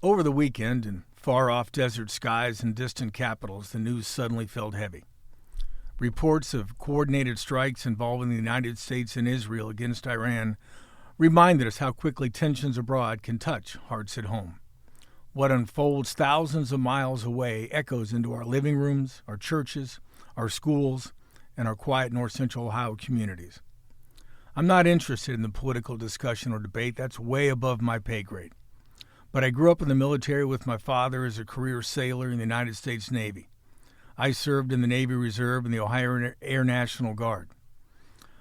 Over the weekend, in far-off desert skies and distant capitals, the news suddenly felt heavy. Reports of coordinated strikes involving the United States and Israel against Iran reminded us how quickly tensions abroad can touch hearts at home. What unfolds thousands of miles away echoes into our living rooms, our churches, our schools, and our quiet North Central Ohio communities. I'm not interested in the political discussion or debate. That's way above my pay grade. But I grew up in the military with my father as a career sailor in the United States Navy. I served in the Navy Reserve and the Ohio Air National Guard.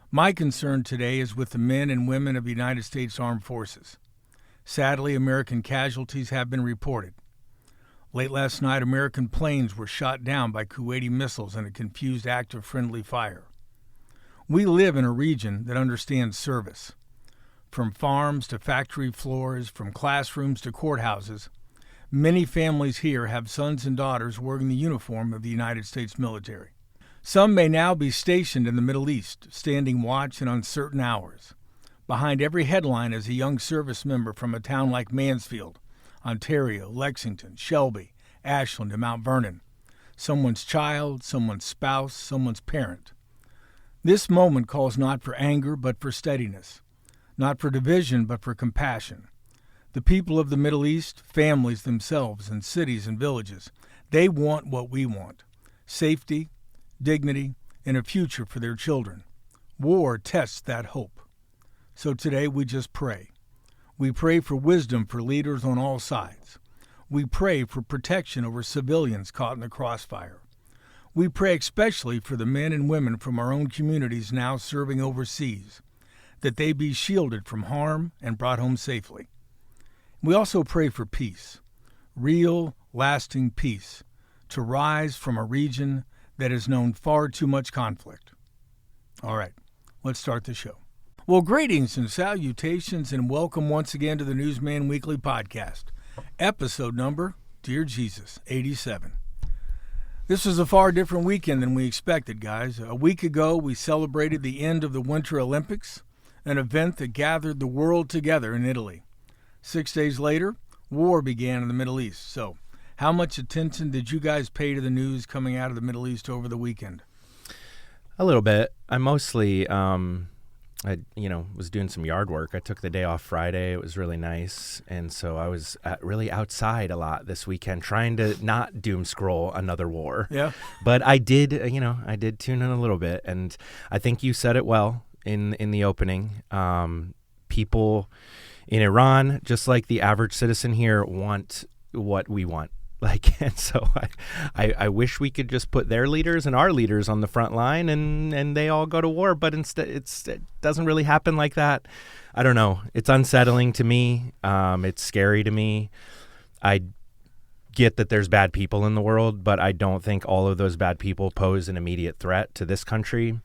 My concern today is with the men and women of the United States Armed Forces. Sadly, American casualties have been reported. Late last night, American planes were shot down by Kuwaiti missiles in a confused act of friendly fire. We live in a region that understands service. From farms to factory floors, from classrooms to courthouses, many families here have sons and daughters wearing the uniform of the United States military. Some may now be stationed in the Middle East, standing watch in uncertain hours. Behind every headline is a young service member from a town like Mansfield, Ontario, Lexington, Shelby, Ashland, and Mount Vernon. Someone's child, someone's spouse, someone's parent. This moment calls not for anger, but for steadiness. Not for division, but for compassion. The people of the Middle East, families themselves in cities and villages, they want what we want: safety, dignity, and a future for their children. War tests that hope. So today we just pray. We pray for wisdom for leaders on all sides. We pray for protection over civilians caught in the crossfire. We pray especially for the men and women from our own communities now serving overseas, that they be shielded from harm and brought home safely. We also pray for peace, real, lasting peace, to rise from a region that has known far too much conflict. All right, let's start the show. Well, greetings and salutations, and welcome once again to the Newsman Weekly Podcast, episode number, Dear Jesus, 87. This was a far different weekend than we expected, guys. A week ago, we celebrated the end of the Winter Olympics, an event that gathered the world together in Italy. 6 days later, war began in the Middle East. So, how much attention did you guys pay to the news coming out of the Middle East over the weekend? A little bit. I mostly, was doing some yard work. I took the day off Friday. It was really nice. And so I was really outside a lot this weekend, trying to not doom scroll another war. Yeah. But I did tune in a little bit. And I think you said it well in the opening. People in Iran, just like the average citizen here, want what we want. And so I wish we could just put their leaders and our leaders on the front line and they all go to war. But instead, it doesn't really happen like that. I don't know. It's unsettling to me. It's scary to me. I get that there's bad people in the world, but I don't think all of those bad people pose an immediate threat to this country.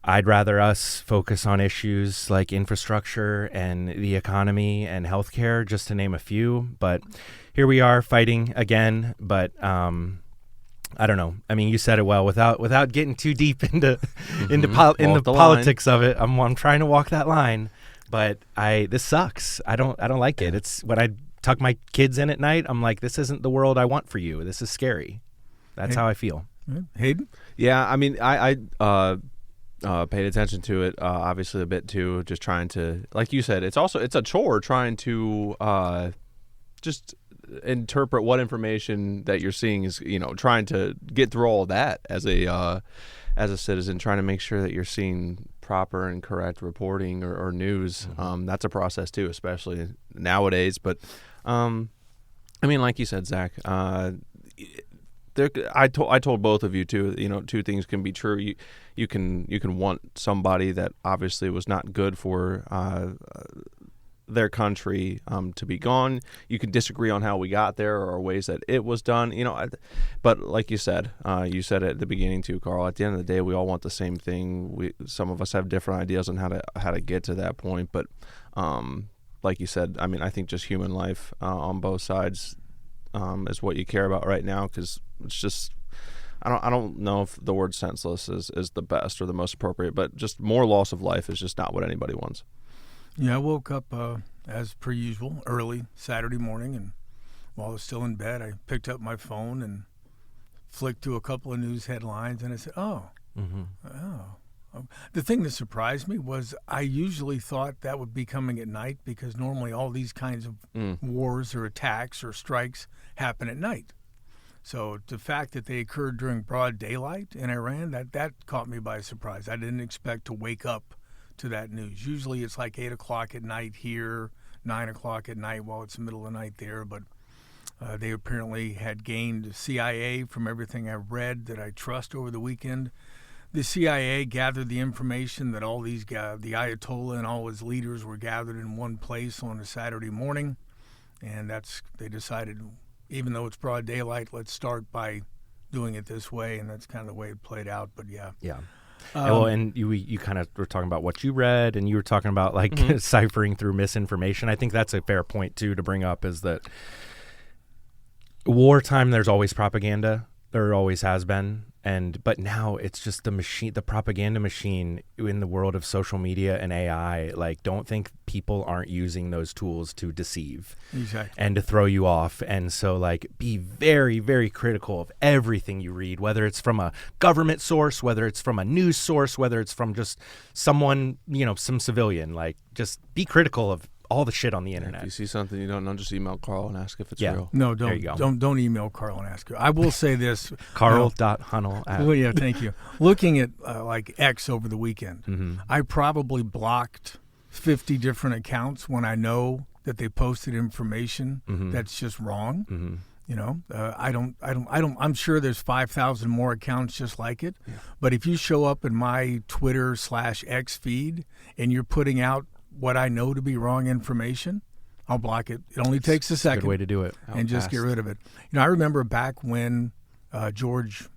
I'd rather us focus on issues like infrastructure and the economy and healthcare, just to name a few. But here we are fighting again. But I don't know. I mean, you said it well. Without getting too deep into the politics of it, I'm trying to walk that line. But this sucks. I don't like it. It's when I tuck my kids in at night, I'm like, this isn't the world I want for you. This is scary. That's how I feel. Hayden? Yeah, I mean, I paid attention to it, obviously a bit too, just trying to, like you said, it's a chore trying to just interpret what information that you're seeing is, trying to get through all of that as a citizen, trying to make sure that you're seeing proper and correct reporting or news. Mm-hmm. That's a process too, especially nowadays. But I mean, like you said, Zach, I told both of you too. Two things can be true. You can want somebody that obviously was not good for their country to be gone. You can disagree on how we got there or ways that it was done. But like you said it at the beginning too, Carl. At the end of the day, we all want the same thing. Some of us have different ideas on how to get to that point. But like you said, I mean, I think just human life on both sides is what you care about right now, because it's just, I don't know if the word senseless is the best or the most appropriate, but just more loss of life is just not what anybody wants. Yeah, I woke up as per usual early Saturday morning and while I was still in bed, I picked up my phone and flicked through a couple of news headlines, and I said, oh. The thing that surprised me was I usually thought that would be coming at night because normally all these kinds of wars or attacks or strikes happen at night. So the fact that they occurred during broad daylight in Iran, that caught me by surprise. I didn't expect to wake up to that news. Usually it's like 8 o'clock at night here, 9 o'clock at night while it's the middle of the night there. But they apparently had gained CIA from everything I've read that I trust over the weekend. The CIA gathered the information that all these guys, the Ayatollah and all his leaders were gathered in one place on a Saturday morning. And they decided, even though it's broad daylight, let's start by doing it this way. And that's kind of the way it played out. But yeah. And you kind of were talking about what you read, and you were talking about like ciphering through misinformation. I think that's a fair point too to bring up, is that wartime, there's always propaganda. There always has been. But now it's just the propaganda machine in the world of social media and AI. Like, don't think people aren't using those tools to deceive and to throw you off. And so, like, be very, very critical of everything you read, whether it's from a government source, whether it's from a news source, whether it's from just someone, some civilian. Like, just be critical of all the shit on the internet. If you see something you don't know, just email Carl and ask if it's real. No, don't email Carl and ask. I will say this. Carl.Hunnell. Well, yeah, thank you. Looking at like X over the weekend, I probably blocked 50 different accounts when I know that they posted information that's just wrong. I'm sure there's 5,000 more accounts just like it. Yeah. But if you show up in my Twitter/X feed and you're putting out what I know to be wrong information, I'll block it. It only takes a second. Good way to do it. And just get rid of it. I remember back when George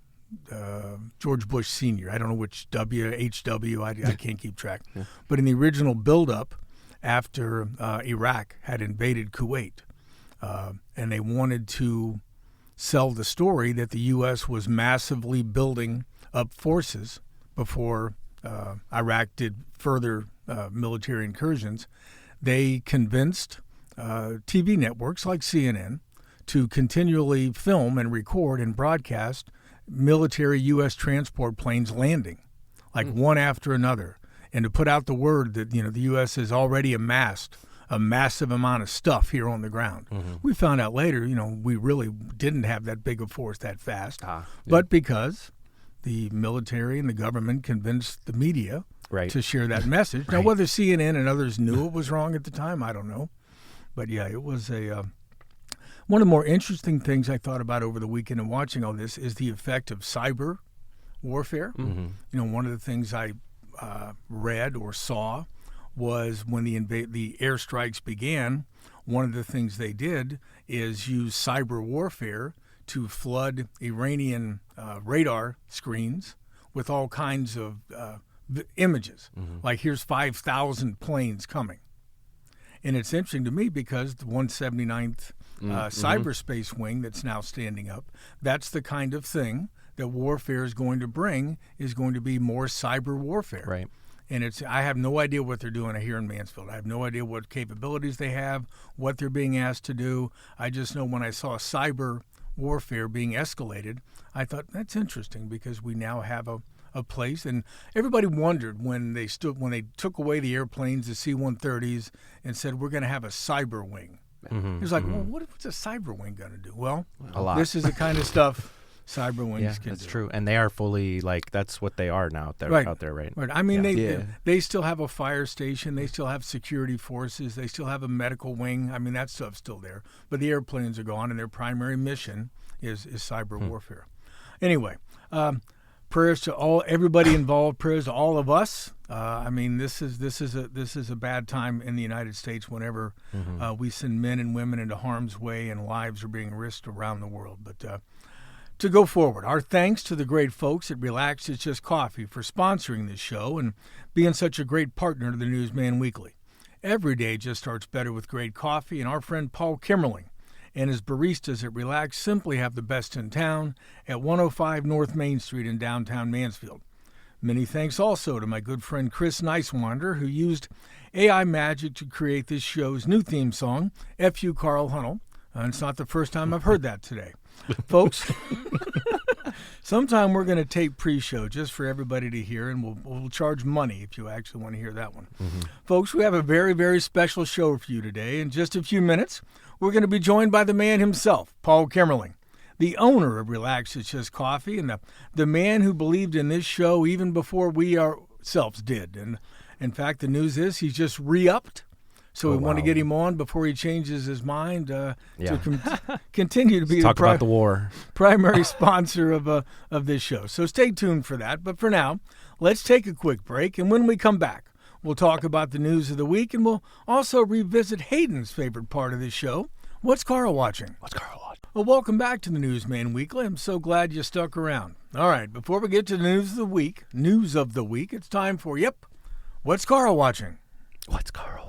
Bush Sr., I don't know which HW, I can't keep track. Yeah. But in the original buildup after Iraq had invaded Kuwait, and they wanted to sell the story that the U.S. was massively building up forces before Iraq did further military incursions, they convinced TV networks like CNN to continually film and record and broadcast military U.S. transport planes landing, like one after another, and to put out the word that the U.S. has already amassed a massive amount of stuff here on the ground. We found out later, we really didn't have that big a force that fast, but because the military and the government convinced the media to share that message. Now, whether CNN and others knew it was wrong at the time, I don't know. But yeah, it was one of the more interesting things I thought about over the weekend and watching all this is the effect of cyber warfare. One of the things I read or saw was when the airstrikes began, one of the things they did is use cyber warfare to flood Iranian radar screens with all kinds of images. Like, here's 5,000 planes coming. And it's interesting to me because the 179th cyberspace wing that's now standing up, that's the kind of thing that warfare is going to bring, is going to be more cyber warfare. Right. And I have no idea what they're doing here in Mansfield. I have no idea what capabilities they have, what they're being asked to do. I just know when I saw cyber warfare being escalated, I thought that's interesting because we now have a place, and everybody wondered when they took away the airplanes, the C-130s, and said we're going to have a cyber wing. It was like, well, what's a cyber wing going to do? Well, a lot. This is the kind of stuff cyber wings can do. That's true, and they are fully that's what they are now out there, right? Right. I mean, they still have a fire station, they still have security forces, they still have a medical wing. I mean, that stuff's still there, but the airplanes are gone, and their primary mission is cyber warfare. Anyway. Prayers to everybody involved. Prayers to all of us. I mean, this is a bad time in the United States whenever we send men and women into harm's way and lives are being risked around the world. But to go forward, our thanks to the great folks at Relax It's Just Coffee for sponsoring this show and being such a great partner to the Newsman Weekly. Every day just starts better with great coffee, and our friend Paul Kemerling and his baristas at Relax simply have the best in town at 105 North Main Street in downtown Mansfield. Many thanks also to my good friend Chris Nicewander, who used AI magic to create this show's new theme song, F.U. Carl Hunnell, And it's not the first time I've heard that today. Folks, sometime we're going to tape pre-show just for everybody to hear, and we'll charge money if you actually want to hear that one. Mm-hmm. Folks, we have a very, very special show for you today. In just a few minutes, we're going to be joined by the man himself, Paul Kemerling, the owner of Relax It's Just Coffee, and the man who believed in this show even before we ourselves did. And in fact, the news is he's just re-upped. So we want to get him on before he changes his mind to continue to be about the war. Primary sponsor of this show. So stay tuned for that. But for now, let's take a quick break. And when we come back, we'll talk about the news of the week. And we'll also revisit Hayden's favorite part of this show. What's Carl watching? Well, welcome back to the Newsman Weekly. I'm so glad you stuck around. All right, before we get to the news of the week, it's time for, what's Carl watching? What's Carl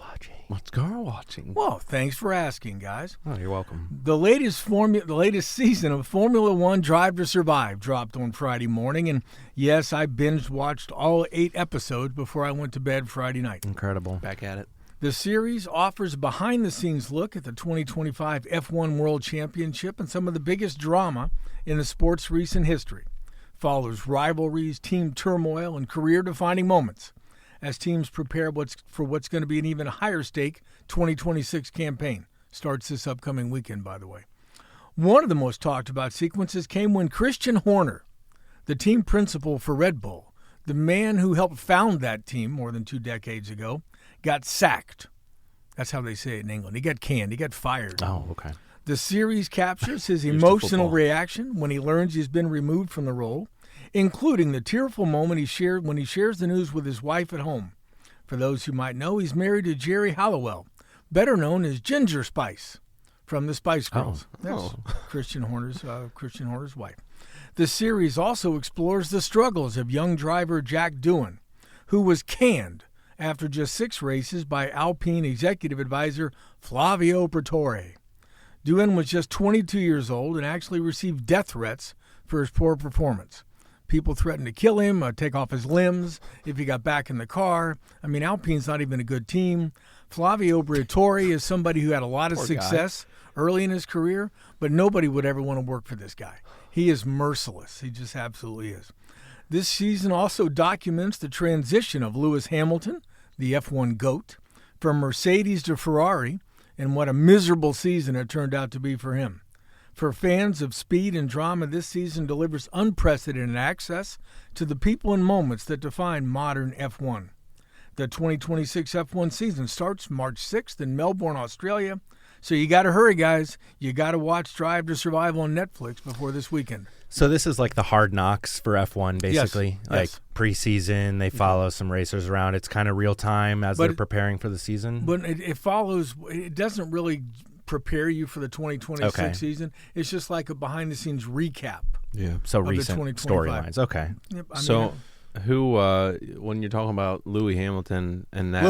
watching? Well, thanks for asking, guys. Oh, you're welcome. The latest season of Formula One Drive to Survive dropped on Friday morning, and yes, I binge watched all 8 episodes before I went to bed Friday night. Incredible. Back at it. The series offers a behind-the-scenes look at the 2025 F1 World Championship and some of the biggest drama in the sport's recent history. Follows rivalries, team turmoil, and career-defining moments as teams prepare for what's going to be an even higher stake 2026 campaign. Starts this upcoming weekend, by the way. One of the most talked about sequences came when Christian Horner, the team principal for Red Bull, the man who helped found that team more than 2 decades ago, got sacked. That's how they say it in England. He got canned. He got fired. Oh, okay. The series captures his emotional reaction when he learns he's been removed from the role, including the tearful moment when he shares the news with his wife at home. For those who might know, he's married to Jerry Halliwell, better known as Ginger Spice from the Spice Girls. That's Christian Horner's wife. The series also explores the struggles of young driver Jack Doohan, who was canned after just 6 races by Alpine executive advisor Flavio Briatore. Doohan was just 22 years old and actually received death threats for his poor performance. People threatened to kill him, take off his limbs if he got back in the car. I mean, Alpine's not even a good team. Flavio Briatore is somebody who had a lot of success early in his career, but nobody would ever want to work for this guy. He is merciless. He just absolutely is. This season also documents the transition of Lewis Hamilton, the F1 GOAT, from Mercedes to Ferrari, and what a miserable season it turned out to be for him. For fans of speed and drama, this season delivers unprecedented access to the people and moments that define modern F1. The 2026 F1 season starts March 6th in Melbourne, Australia. So you got to hurry, guys. You got to watch Drive to Survive on Netflix before this weekend. So this is like the Hard Knocks for F1, basically. Yes. Like preseason, they follow some racers around. It's kind of real time as they're preparing for the season. But it doesn't really prepare you for the 2026 season. It's just like a behind-the-scenes recap. Yeah. So recent storylines. Okay. Yep, Who, when you're talking about Louis Hamilton and that...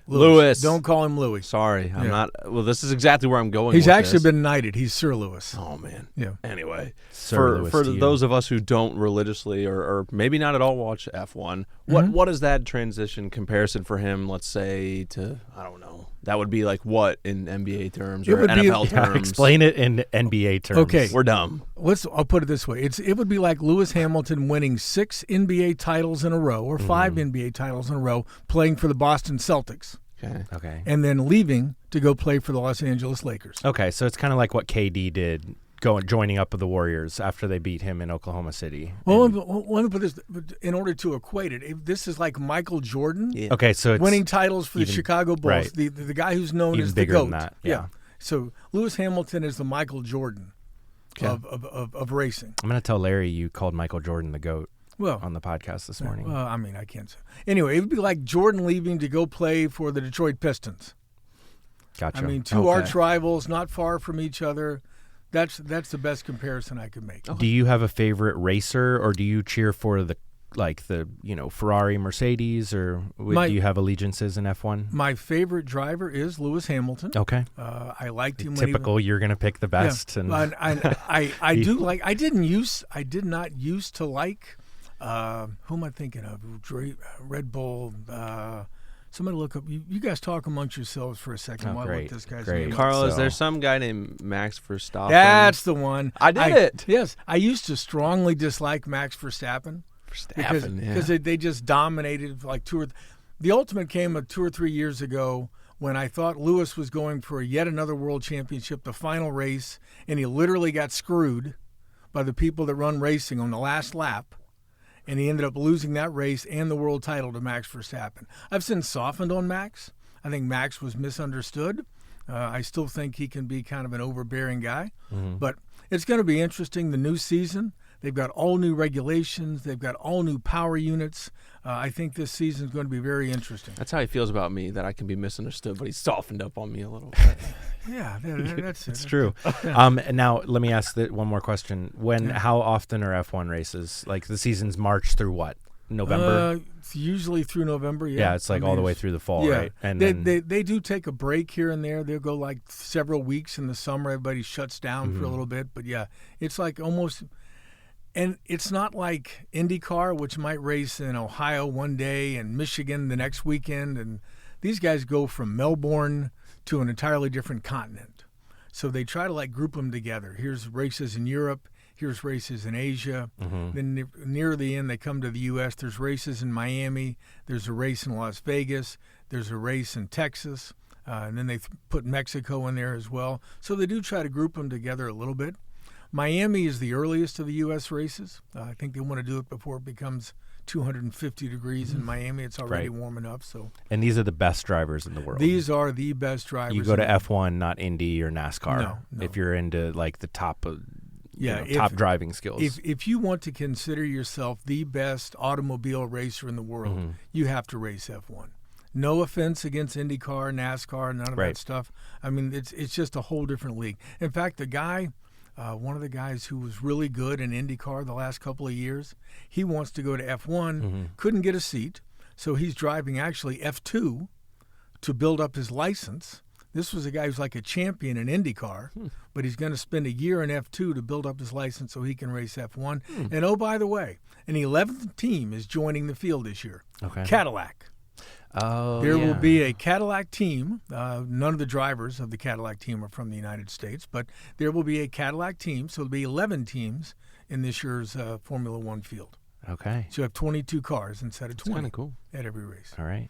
Lewis. Don't call him Louis. Sorry, I'm not... Well, this is exactly where I'm going He's with actually this. been knighted. He's Sir Lewis. Oh, man. Yeah. Anyway, Sir for Lewis those of us who don't religiously or maybe not at all watch F1, what is that transition comparison for him, let's say, to, I don't know, that would be like what in NBA terms or NFL terms? Explain it in NBA terms. Okay. We're dumb. I'll put it this way. It would be like Lewis Hamilton winning 6 NBA titles in a row or 5 NBA titles in a row playing for the Boston Celtics. Okay. And then leaving to go play for the Los Angeles Lakers. Okay, so it's kind of like what KD did joining up with the Warriors after they beat him in Oklahoma City. Well, let me put this, in order to equate it, this is like Michael Jordan Okay, so it's winning titles for the Chicago Bulls, right. the guy who's known even as the bigger GOAT. than that. Yeah. So Lewis Hamilton is the Michael Jordan of racing. I'm going to tell Larry you called Michael Jordan the GOAT on the podcast this morning. Well, I mean, I can't say. Anyway, it would be like Jordan leaving to go play for the Detroit Pistons. Gotcha. I mean, 2 arch rivals, not far from each other. That's the best comparison I could make. Do you have a favorite racer, or do you cheer for the Ferrari, Mercedes, or do you have allegiances in F1? My favorite driver is Lewis Hamilton. Okay. I liked him. Typical, you're going to pick the best. Yeah. And I do like. I did not used to like. Who am I thinking of? Red Bull. Somebody look up. You guys talk amongst yourselves for a second Oh, while I great, look this guy's great. name up. Carl, is So- there some guy named Max Verstappen? That's the one. I did it. Yes, I used to strongly dislike Max Verstappen because they just dominated like the ultimate came 2 or 3 years ago when I thought Lewis was going for yet another world championship, the final race, and he literally got screwed by the people that run racing on the last lap, and he ended up losing that race and the world title to Max Verstappen. I've since softened on Max. I think Max was misunderstood. I still think he can be kind of an overbearing guy, but it's going to be interesting. The new season, they've got all new regulations. They've got all new power units. I think this season is going to be very interesting. That's how he feels about me, that I can be misunderstood, but he's softened up on me a little bit. Yeah, that's it. It's true. Now, let me ask one more question. How often are F1 races? Like the season's March through what? November? It's usually through November, yeah. Yeah, it's like all the way through the fall, right? And they do take a break here and there. They'll go like several weeks in the summer. Everybody shuts down for a little bit. But, yeah, it's like almost – and it's not like IndyCar, which might race in Ohio one day and Michigan the next weekend. And these guys go from Melbourne to an entirely different continent. So they try to like group them together. Here's races in Europe. Here's races in Asia. Then near the end, they come to the U.S. There's races in Miami. There's a race in Las Vegas. There's a race in Texas. And then they put Mexico in there as well. So they do try to group them together a little bit. Miami is the earliest of the U.S. races. I think they want to do it before it becomes 250 degrees in Miami. It's already warm enough. So. And these are the best drivers in the world. These are the best drivers. You go to F1, not Indy or NASCAR. No. If you're into like the top Yeah, top driving skills. If you want to consider yourself the best automobile racer in the world, you have to race F1. No offense against IndyCar, NASCAR, none of that stuff. I mean, it's just a whole different league. In fact, the guy, one of the guys who was really good in IndyCar the last couple of years, he wants to go to F1, couldn't get a seat, so he's driving actually F2 to build up his license. This was a guy who's like a champion in IndyCar, but he's going to spend a year in F2 to build up his license so he can race F1. And oh, by the way, an 11th team is joining the field this year. Okay. Cadillac. Oh, There will be a Cadillac team. None of the drivers of the Cadillac team are from the United States, but there will be a Cadillac team. So there'll be 11 teams in this year's Formula One field. Okay. So you have 22 cars instead of 20 kind of cool. at every race. All right.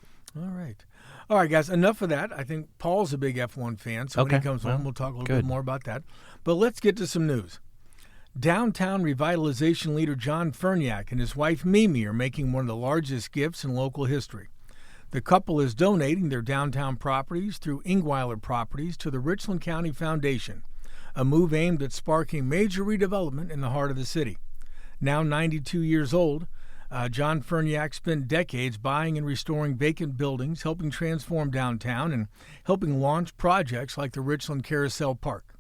All right, guys, enough of that. I think Paul's a big F1 fan, so when he comes home, we'll talk a little bit more about that. But let's get to some news. Downtown revitalization leader John Ferniak and his wife Mimi are making one of the largest gifts in local history. The couple is donating their downtown properties through Ingweiler Properties to the Richland County Foundation, a move aimed at sparking major redevelopment in the heart of the city. Now 92 years old, John Ferniak spent decades buying and restoring vacant buildings, helping transform downtown, and helping launch projects like the Richland Carousel Park.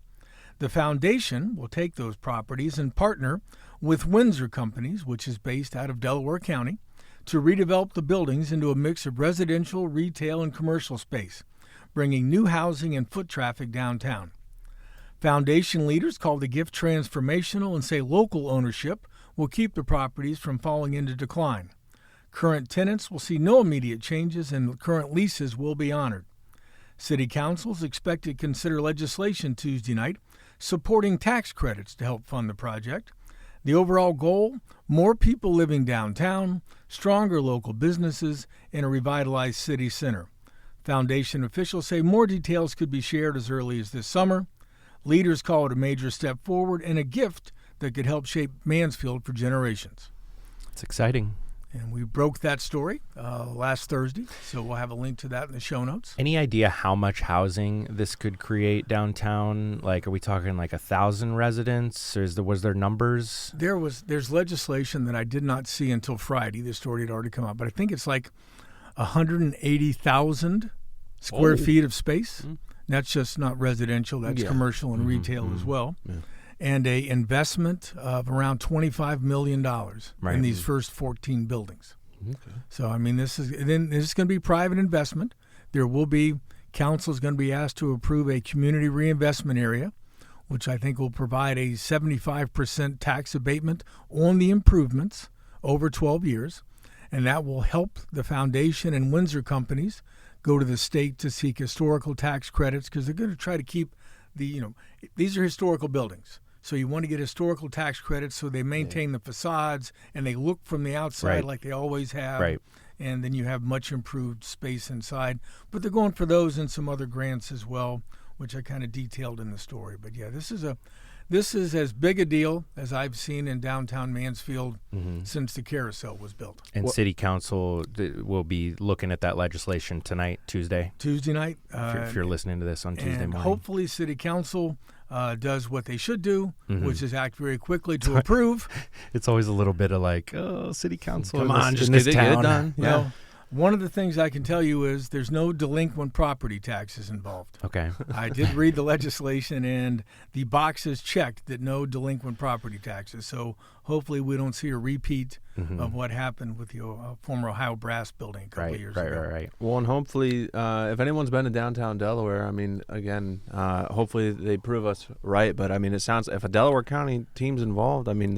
The foundation will take those properties and partner with Windsor Companies, which is based out of Delaware County, to redevelop the buildings into a mix of residential, retail, and commercial space, bringing new housing and foot traffic downtown. Foundation leaders call the gift transformational and say local ownership will keep the properties from falling into decline. Current tenants will see no immediate changes and current leases will be honored. City Council is expected to consider legislation Tuesday night supporting tax credits to help fund the project. The overall goal, more people living downtown, stronger local businesses, and a revitalized city center. Foundation officials say more details could be shared as early as this summer. Leaders call it a major step forward and a gift that could help shape Mansfield for generations. It's exciting. And we broke that story last Thursday, so we'll have a link to that in the show notes. Any idea how much housing this could create downtown? Like, are we talking like 1,000 residents? Or was there numbers? There's legislation that I did not see until Friday. This story had already come out, but I think it's like 180,000 square feet of space. That's just not residential. That's commercial and retail as well. Yeah. And a investment of around $25 million in these first 14 buildings. Okay. So, I mean, this is going to be private investment. There will be, council is going to be asked to approve a community reinvestment area, which I think will provide a 75% tax abatement on the improvements over 12 years. and that will help the foundation and Windsor companies go to the state to seek historical tax credits, because they're going to try to keep these are historical buildings. So you want to get historical tax credits so they maintain the facades and they look from the outside like they always have. Right. And then you have much improved space inside. But they're going for those and some other grants as well, which I kind of detailed in the story. But yeah, this is as big a deal as I've seen in downtown Mansfield since the carousel was built. And City Council will be looking at that legislation tonight, Tuesday night. If you're listening to this on Tuesday morning. Hopefully City Council does what they should do, which is act very quickly to approve. It's always a little bit of like, oh, City Council. Come on, just get it done. Yeah. Well, one of the things I can tell you is there's no delinquent property taxes involved. Okay. I did read the legislation, and the box is checked that no delinquent property taxes. So hopefully we don't see a repeat of what happened with the former Ohio Brass building a couple of years ago. Right. Well, and hopefully, if anyone's been to downtown Delaware, I mean, again, hopefully they prove us right. But I mean, it sounds, if a Delaware County team's involved, I mean,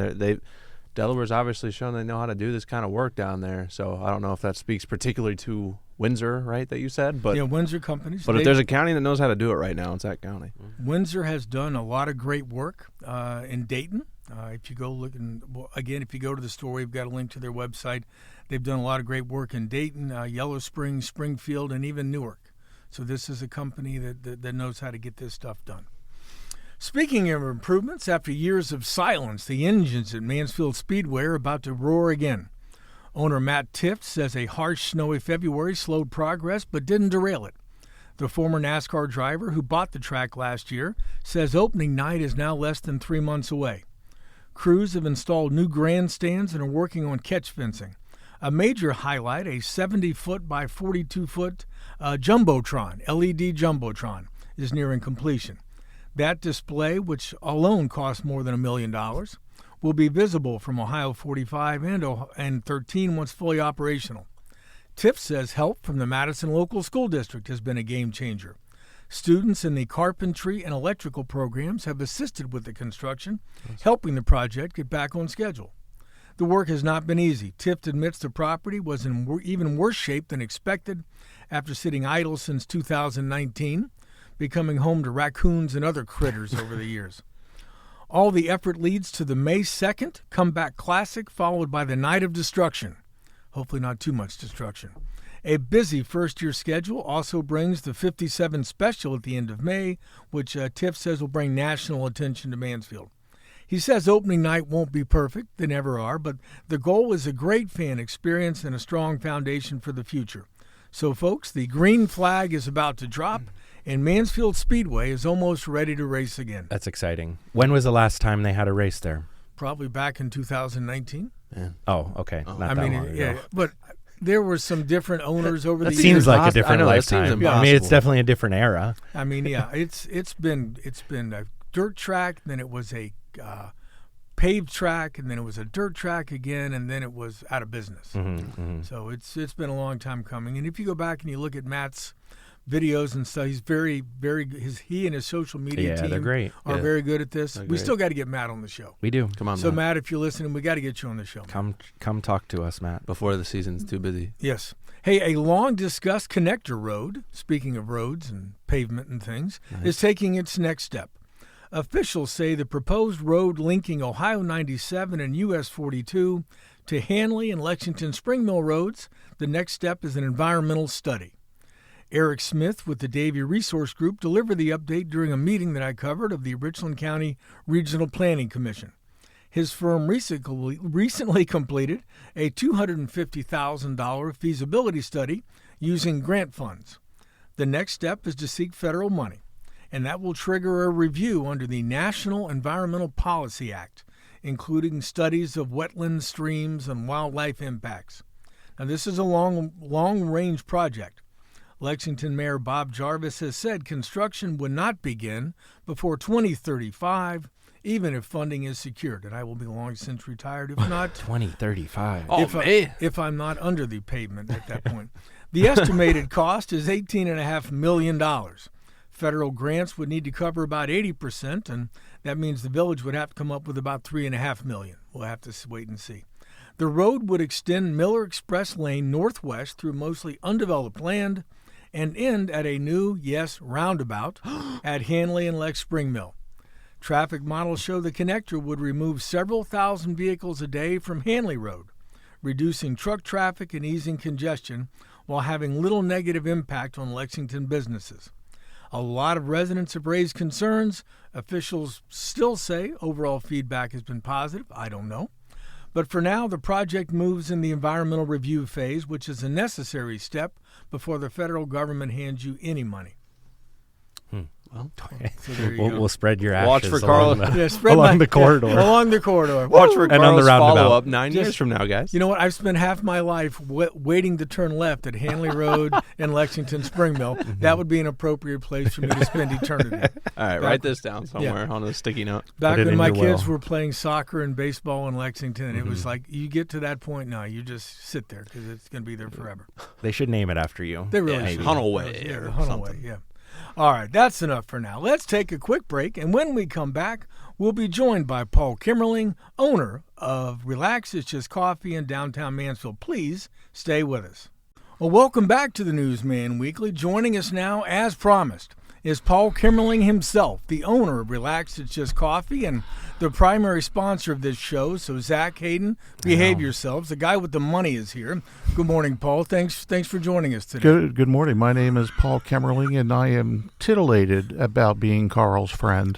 Delaware's obviously shown they know how to do this kind of work down there. So I don't know if that speaks particularly to Windsor, right, that you said. But yeah, Windsor companies. But if there's a county that knows how to do it right now, it's that county. Windsor has done a lot of great work in Dayton. If you go if you go to the story, we've got a link to their website. They've done a lot of great work in Dayton, Yellow Springs, Springfield, and even Newark. So this is a company that knows how to get this stuff done. Speaking of improvements, after years of silence, the engines at Mansfield Speedway are about to roar again. Owner Matt Tift says a harsh, snowy February slowed progress but didn't derail it. The former NASCAR driver who bought the track last year says opening night is now less than 3 months away. Crews have installed new grandstands and are working on catch fencing. A major highlight, a 70-foot by 42-foot Jumbotron, LED Jumbotron, is nearing completion. That display, which alone cost more than $1 million, will be visible from Ohio 45 and 13 once fully operational. Tiff says help from the Madison Local School District has been a game changer. Students in the carpentry and electrical programs have assisted with the construction, helping the project get back on schedule. The work has not been easy. Tift admits the property was in even worse shape than expected after sitting idle since 2019. Becoming home to raccoons and other critters over the years. All the effort leads to the May 2nd Comeback Classic, followed by the Night of Destruction. Hopefully not too much destruction. A busy first-year schedule also brings the 57 Special at the end of May, which Tiff says will bring national attention to Mansfield. He says opening night won't be perfect, they never are, but the goal is a great fan experience and a strong foundation for the future. So, folks, the green flag is about to drop, and Mansfield Speedway is almost ready to race again. That's exciting. When was the last time they had a race there? Probably back in 2019. Yeah. Oh, okay. Not that long ago. Yeah, but there were some different owners over the years. It seems like a different lifetime. I mean, it's definitely a different era. I mean, yeah, it's been a dirt track, then it was a paved track, and then it was a dirt track again, and then it was out of business. So it's been a long time coming. And if you go back and you look at Matt's videos and stuff, he's very, very. He and his social media team they're great. Are very good at this. We still got to get Matt on the show. We do. Come on, so Matt, if you're listening, we got to get you on the show. Come talk to us, Matt. Before the season's too busy. Yes. Hey, a long-discussed connector road, speaking of roads and pavement and things, is taking its next step. Officials say the proposed road linking Ohio 97 and US 42 to Hanley and Lexington Spring Mill roads, the next step is an environmental study. Eric Smith with the Davie Resource Group delivered the update during a meeting that I covered of the Richland County Regional Planning Commission. His firm recently completed a $250,000 feasibility study using grant funds. The next step is to seek federal money, and that will trigger a review under the National Environmental Policy Act, including studies of wetlands, streams, and wildlife impacts. Now, this is a long-range project. Lexington Mayor Bob Jarvis has said construction would not begin before 2035, even if funding is secured. And I will be long since retired, if not 2035. If I'm not under the pavement at that point. The estimated cost is $18.5 million. Federal grants would need to cover about 80%, and that means the village would have to come up with about $3.5 million. We'll have to wait and see. The road would extend Miller Express Lane northwest through mostly undeveloped land and end at a new, roundabout at Hanley and Lex Spring Mill. Traffic models show the connector would remove several thousand vehicles a day from Hanley Road, reducing truck traffic and easing congestion while having little negative impact on Lexington businesses. A lot of residents have raised concerns. Officials still say overall feedback has been positive. I don't know. But for now, the project moves in the environmental review phase, which is a necessary step before the federal government hands you any money. Well, So we'll spread your ashes Watch for Carl along the corridor. Along the corridor. Watch for And on the Carl's roundabout. follow-up 9 years from now, guys. You know what? I've spent half my life waiting to turn left at Hanley Road and Lexington Spring Mill. That would be an appropriate place for me to spend eternity. All right, write this down somewhere on a sticky note. Back Put it when in my your kids will. were playing soccer and baseball in Lexington, and it was like, you get to that point now, you just sit there because it's going to be there forever. They should name it after you. They really maybe. should. Hunnelway Yeah, or the Hunnelway, something. yeah. All right, that's enough for now. Let's take a quick break, and when we come back, we'll be joined by Paul Kemerling, owner of Relax It's Just Coffee in downtown Mansfield. Please stay with us. Well, welcome back to the Newsman Weekly. Joining us now, as promised, is Paul Kemerling himself, the owner of Relax It's Just Coffee and the primary sponsor of this show. So, Zach, Hayden, behave yourselves. The guy with the money is here. Good morning, Paul. Thanks for joining us today. Good morning. My name is Paul Kemerling, and I am titillated about being Carl's friend.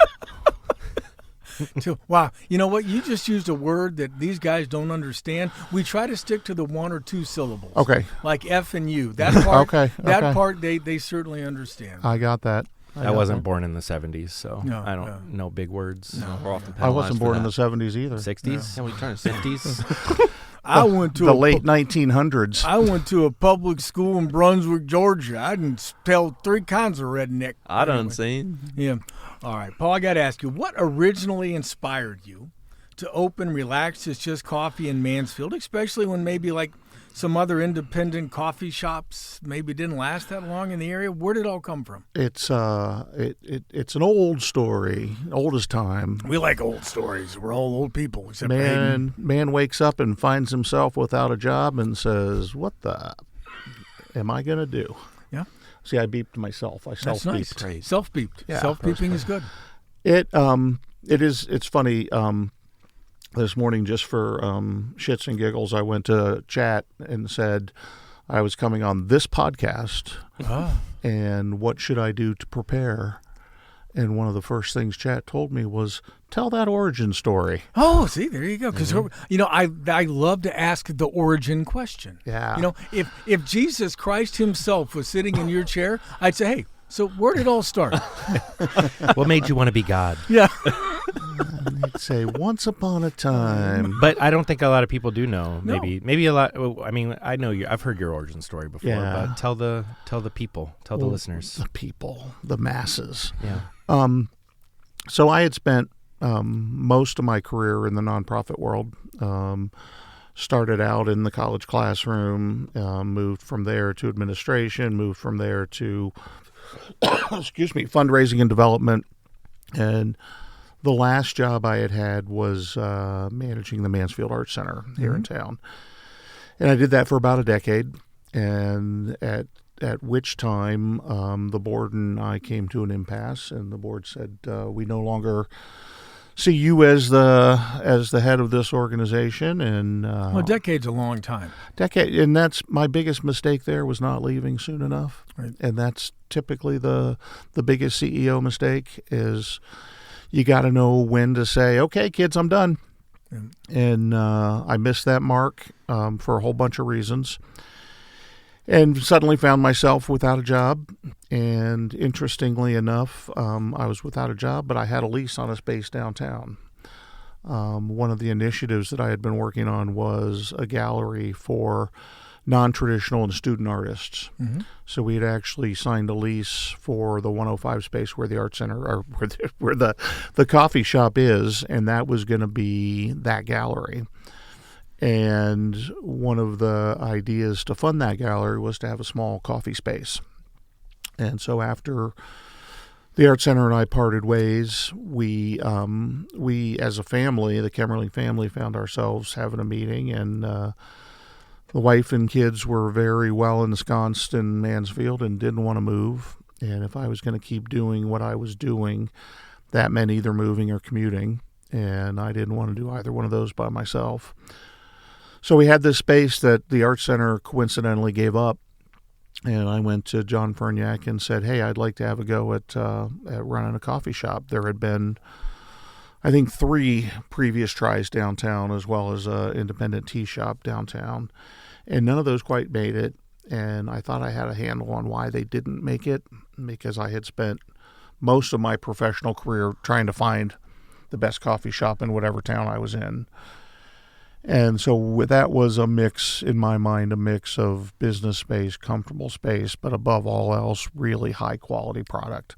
Wow. You know what? You just used a word that these guys don't understand. We try to stick to the one or two syllables. Okay. Like F and U. That part, Okay, that okay. part they certainly understand. I got that. I wasn't born in the 70s, so No, I don't know big words. No, we're often I wasn't penalized for born in the that. 70s either. 60s? Yeah, what are you trying to say? 50s? I went to The a late 1900s. I went to a public school in Brunswick, Georgia. I didn't tell three kinds of redneck. I done seen. Yeah. All right, Paul, I got to ask you, what originally inspired you to open Relax It's Just Coffee in Mansfield, especially when maybe like some other independent coffee shops maybe didn't last that long in the area? Where did it all come from? It's it's an old story, old as time. We like old stories. We're all old people, except for Hayden. Man wakes up and finds himself without a job and says, "What the am I going to do?" Yeah. See, I beeped myself. I That's nice. self-beeped. Self-beeped. Yeah, Self-beeping is good. It's funny. This morning, just for shits and giggles, I went to chat and said I was coming on this podcast, and what should I do to prepare? And one of the first things chat told me was, tell that origin story. Oh, see, there you go. Because I love to ask the origin question. Yeah. You know, if Jesus Christ himself was sitting in your chair, I'd say, hey, so where did it all start? What made you want to be God? Yeah. I'd say, once upon a time. But I don't think a lot of people do know. No. Maybe a lot. Well, I mean, I know you. I've heard your origin story before. Yeah. But tell the people, the listeners. The people, the masses. Yeah. So I had spent most of my career in the nonprofit world. Started out in the college classroom, moved from there to administration, moved from there to, fundraising and development. And the last job I had was managing the Mansfield Arts Center here in town. And I did that for about a decade. And at which time the board and I came to an impasse, and the board said, we no longer see you as the head of this organization. And Well, a decade's a long time. and that's my biggest mistake there, was not leaving soon enough. Right. And that's typically the biggest CEO mistake, is you got to know when to say, okay, kids, I'm done. Yeah. And I missed that mark for a whole bunch of reasons, and suddenly found myself without a job. And interestingly enough, I was without a job, but I had a lease on a space downtown. One of the initiatives that I had been working on was a gallery for non-traditional and student artists. Mm-hmm. So we had actually signed a lease for the 105 space where the art center, or where the coffee shop is, and that was going to be that gallery. And one of the ideas to fund that gallery was to have a small coffee space. And so after the Art Center and I parted ways. We as a family, the Kemerling family, found ourselves having a meeting, and the wife and kids were very well ensconced in Mansfield and didn't want to move. And if I was going to keep doing what I was doing, that meant either moving or commuting. And I didn't want to do either one of those by myself. So we had this space that the Art Center coincidentally gave up. And I went to John Ferniak and said, hey, I'd like to have a go at running a coffee shop. There had been, I think, 3 previous tries downtown, as well as an independent tea shop downtown. And none of those quite made it. And I thought I had a handle on why they didn't make it, because I had spent most of my professional career trying to find the best coffee shop in whatever town I was in. And so that was a mix, in my mind, a mix of business space, comfortable space, but above all else, really high quality product.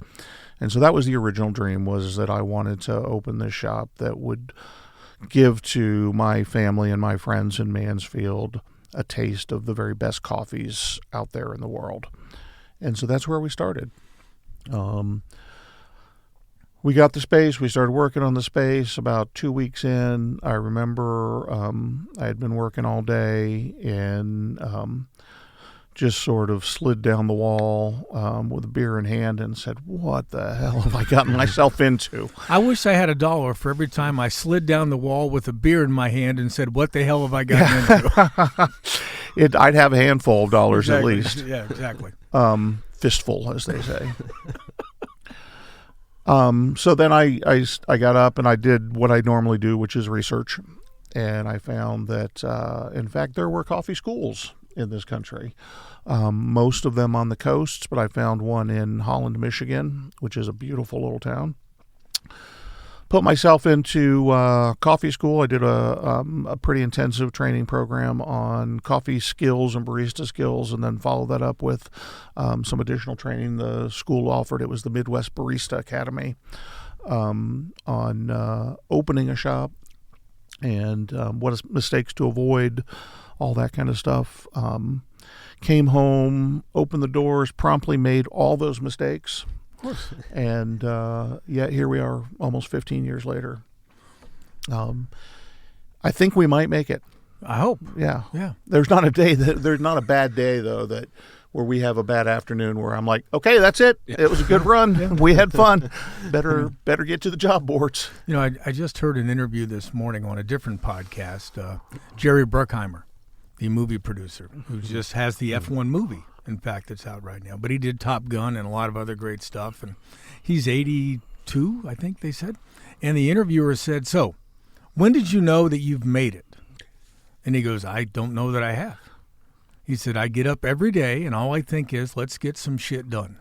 And so that was the original dream, was that I wanted to open this shop that would give to my family and my friends in Mansfield a taste of the very best coffees out there in the world. And so that's where we started. We got the space. We started working on the space. About 2 weeks in, I remember I had been working all day and just sort of slid down the wall with a beer in hand and said, what the hell have I gotten myself into? I wish I had $1 for every time I slid down the wall with a beer in my hand and said, what the hell have I gotten into? I'd have a handful of dollars exactly. at least. Yeah, exactly. Fistful, as they say. So then I got up and I did what I normally do, which is research. And I found that, in fact, there were coffee schools in this country, most of them on the coasts, but I found one in Holland, Michigan, which is a beautiful little town. Put myself into coffee school. I did a pretty intensive training program on coffee skills and barista skills, and then followed that up with some additional training the school offered. It was the Midwest Barista Academy on opening a shop and what mistakes to avoid, all that kind of stuff. Came home, opened the doors, promptly made all those mistakes. Of course. And yet here we are almost 15 years later. I think we might make it. I hope. Yeah. Yeah. There's not a bad day though where we have a bad afternoon where I'm like, okay, that's it. Yeah. It was a good run. Yeah. We had fun. Better get to the job boards. You know, I just heard an interview this morning on a different podcast. Jerry Bruckheimer, the movie producer, who just has the F1 movie. In fact, it's out right now. But he did Top Gun and a lot of other great stuff. And he's 82, I think they said. And the interviewer said, so, when did you know that you've made it? And he goes, I don't know that I have. He said, I get up every day and all I think is, let's get some shit done.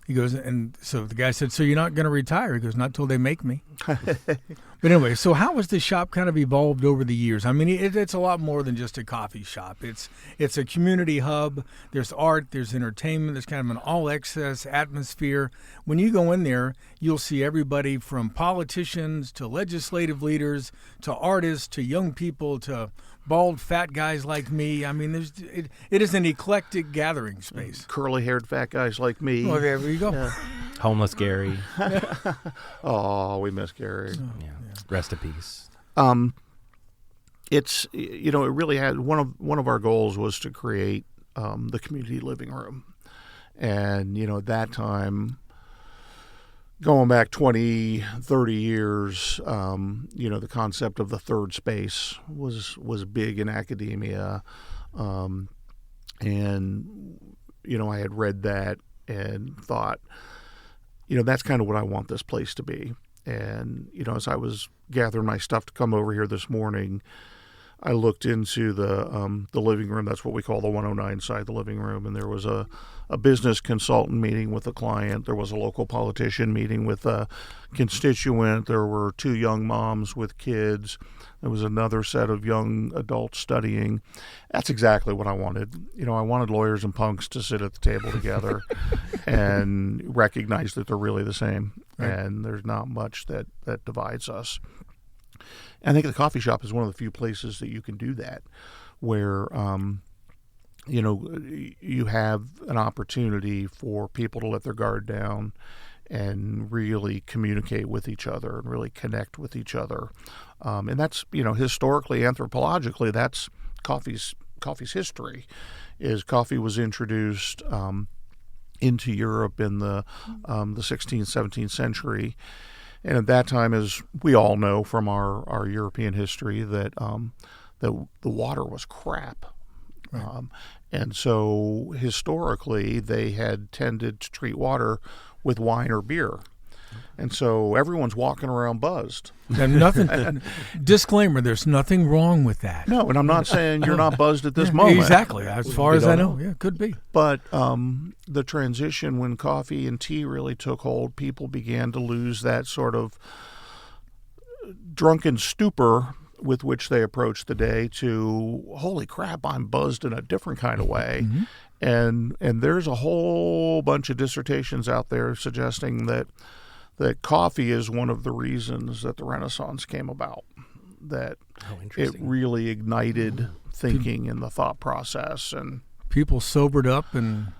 He goes, and so the guy said, so you're not going to retire? He goes, not till they make me. But anyway, so how has the shop kind of evolved over the years? I mean, it's a lot more than just a coffee shop. It's a community hub. There's art, there's entertainment, there's kind of an all-access atmosphere. When you go in there, you'll see everybody from politicians to legislative leaders to artists to young people to bald, fat guys like me. I mean, it is an eclectic gathering space. Curly-haired fat guys like me. Oh, there you go. Yeah. Homeless Gary. Oh, we miss Gary. Yeah. Rest in peace. It's, it really had one of our goals was to create the community living room, and at that time, going back 20, 30 years, the concept of the third space was big in academia, and I had read that and thought, that's kind of what I want this place to be. And, as I was gathering my stuff to come over here this morning, I looked into the living room. That's what we call the 109 side, the living room. And there was a business consultant meeting with a client. There was a local politician meeting with a constituent. There were 2 young moms with kids. There was another set of young adults studying. That's exactly what I wanted. I wanted lawyers and punks to sit at the table together and recognize that they're really the same. Right. And there's not much that divides us. I think the coffee shop is one of the few places that you can do that, where, you have an opportunity for people to let their guard down and really communicate with each other and really connect with each other. And that's, historically, anthropologically, that's coffee's history. Is coffee was introduced into Europe in the 16th, 17th century. And at that time, as we all know from our European history, that the water was crap. Right. And so historically, they had tended to treat water with wine or beer. And so everyone's walking around buzzed. And nothing. Disclaimer: there's nothing wrong with that. No, and I'm not saying you're not buzzed at this moment. Exactly. As far as I know, yeah, could be. But the transition when coffee and tea really took hold, people began to lose that sort of drunken stupor with which they approached the day to, holy crap, I'm buzzed in a different kind of way. Mm-hmm. And there's a whole bunch of dissertations out there suggesting that coffee is one of the reasons that the Renaissance came about, that it really ignited thinking and the thought process. And people sobered up and